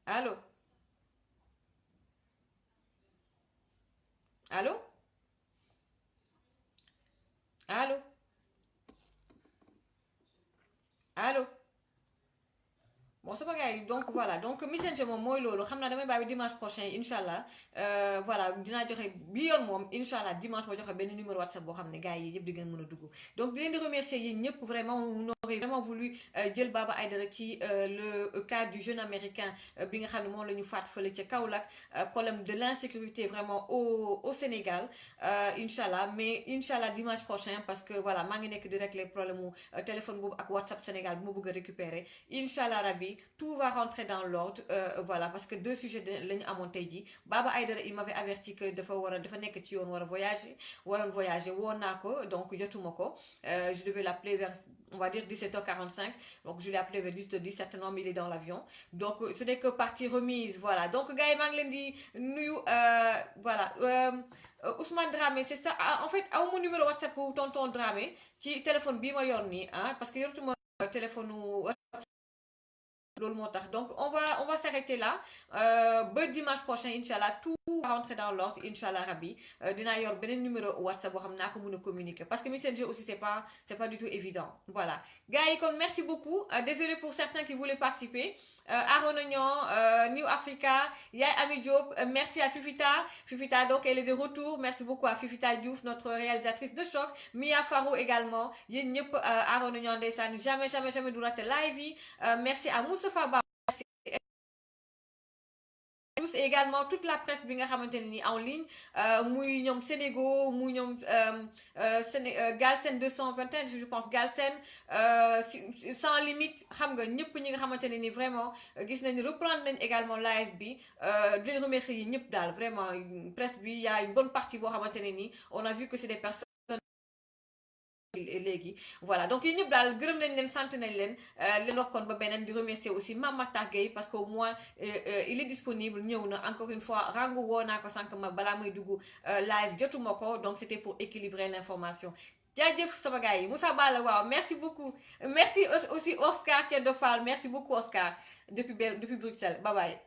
S1: allo allo allo allo. Bon sama gars yi donc voilà donc Messenger moom mooy loolu xam naa damay bàyyi dimanche prochain incha allah voilà dinaa joxe bi yoon moom incha allah dimanche ma joxe benn numéro WhatsApp boo xam ne gars yi yëpp di ngeen mën a dugg donc di leen di remercier yéen ñëpp vraiment on aurait vraiment voulu jël Baba Aïdara ci le cas du jeune américain bi nga xam ne moom la ñu faat fële ca Kaolack problème de l'insécurité vraiment au Sénégal incha allah mais incha allah dimanche prochain parce que voilà maa ngi nekk di régler problème mu téléphone boobu ak WhatsApp Sénégal bu ma bëgg a récupérer incha allah rabbi tout va rentrer dans l'ordre voilà parce que deux sujets la ñu amoon tey jii Baba Aïdara il m'avait averti que dafa nekk ci yoon war a voyager woon naa ko donc jotuma ko je devais l'appeler vers on va dire 17h45 donc je l'ai appelé vers 18h10 certainement mais il est dans l'avion donc ce n'est que partie remise voilà donc gars yi maa ngi leen di nuyu voilà Ousmane Dramé c'est ça en fait aw ma numéro WhatsApp pour tonton Dramé ci téléphone bii ma yor nii parce que yortuma téléphone loolu moo tax donc on va s'arrêter là ba dimanche prochain inchallah tout va rentrer dans l'ordre inchallah rabbi dinaa yor beneen numéro WhatsApp boo xam naa ko mën a communiquer parce que Messenger aussi c'est pas du tout évident voilà gars yi kon merci beaucoup désolé pour certains qui voulaient participer Arona Niang New Africa Yaay Ami Diop merci à Fifita donc elle est de retour merci beaucoup à Fifita Diouf notre réalisatrice de choc Mia Faro également yéen ñëpp Arona Niang ndeysaan jamais du rater live yi merci à Moustapha Ba et également toute la presse bi nga xamante ne ni en ligne muy ñoom Sénégo muy ñoom Galsen 221 je pense Galsen sans limite xam nga ñëpp ñi nga xamante ne ni vraiment gis nañu reprendre nañ également live bi di leen remercier yi ñëpp daal vraiment presse bi y a une bonne partie boo xamante ne ni on a vu que c'est des personnes léegi voilà donc yéen ñëpp daal gërëm nañ leen sant nañ leen leen wax kon ba beneen di remercier aussi Mame Matar Gueye parce que au moins il est disponible ñëw na encore une fois rangu woo naa ko sànq ma balaa may dugg live jotuma ko donc c'était pour équilibrer l'information jaajëf sama gars yi Moussa Balla waaw merci beaucoup merci aussi Oscar Thiedo Fall merci beaucoup Oscar depuis Bruxelles bye bye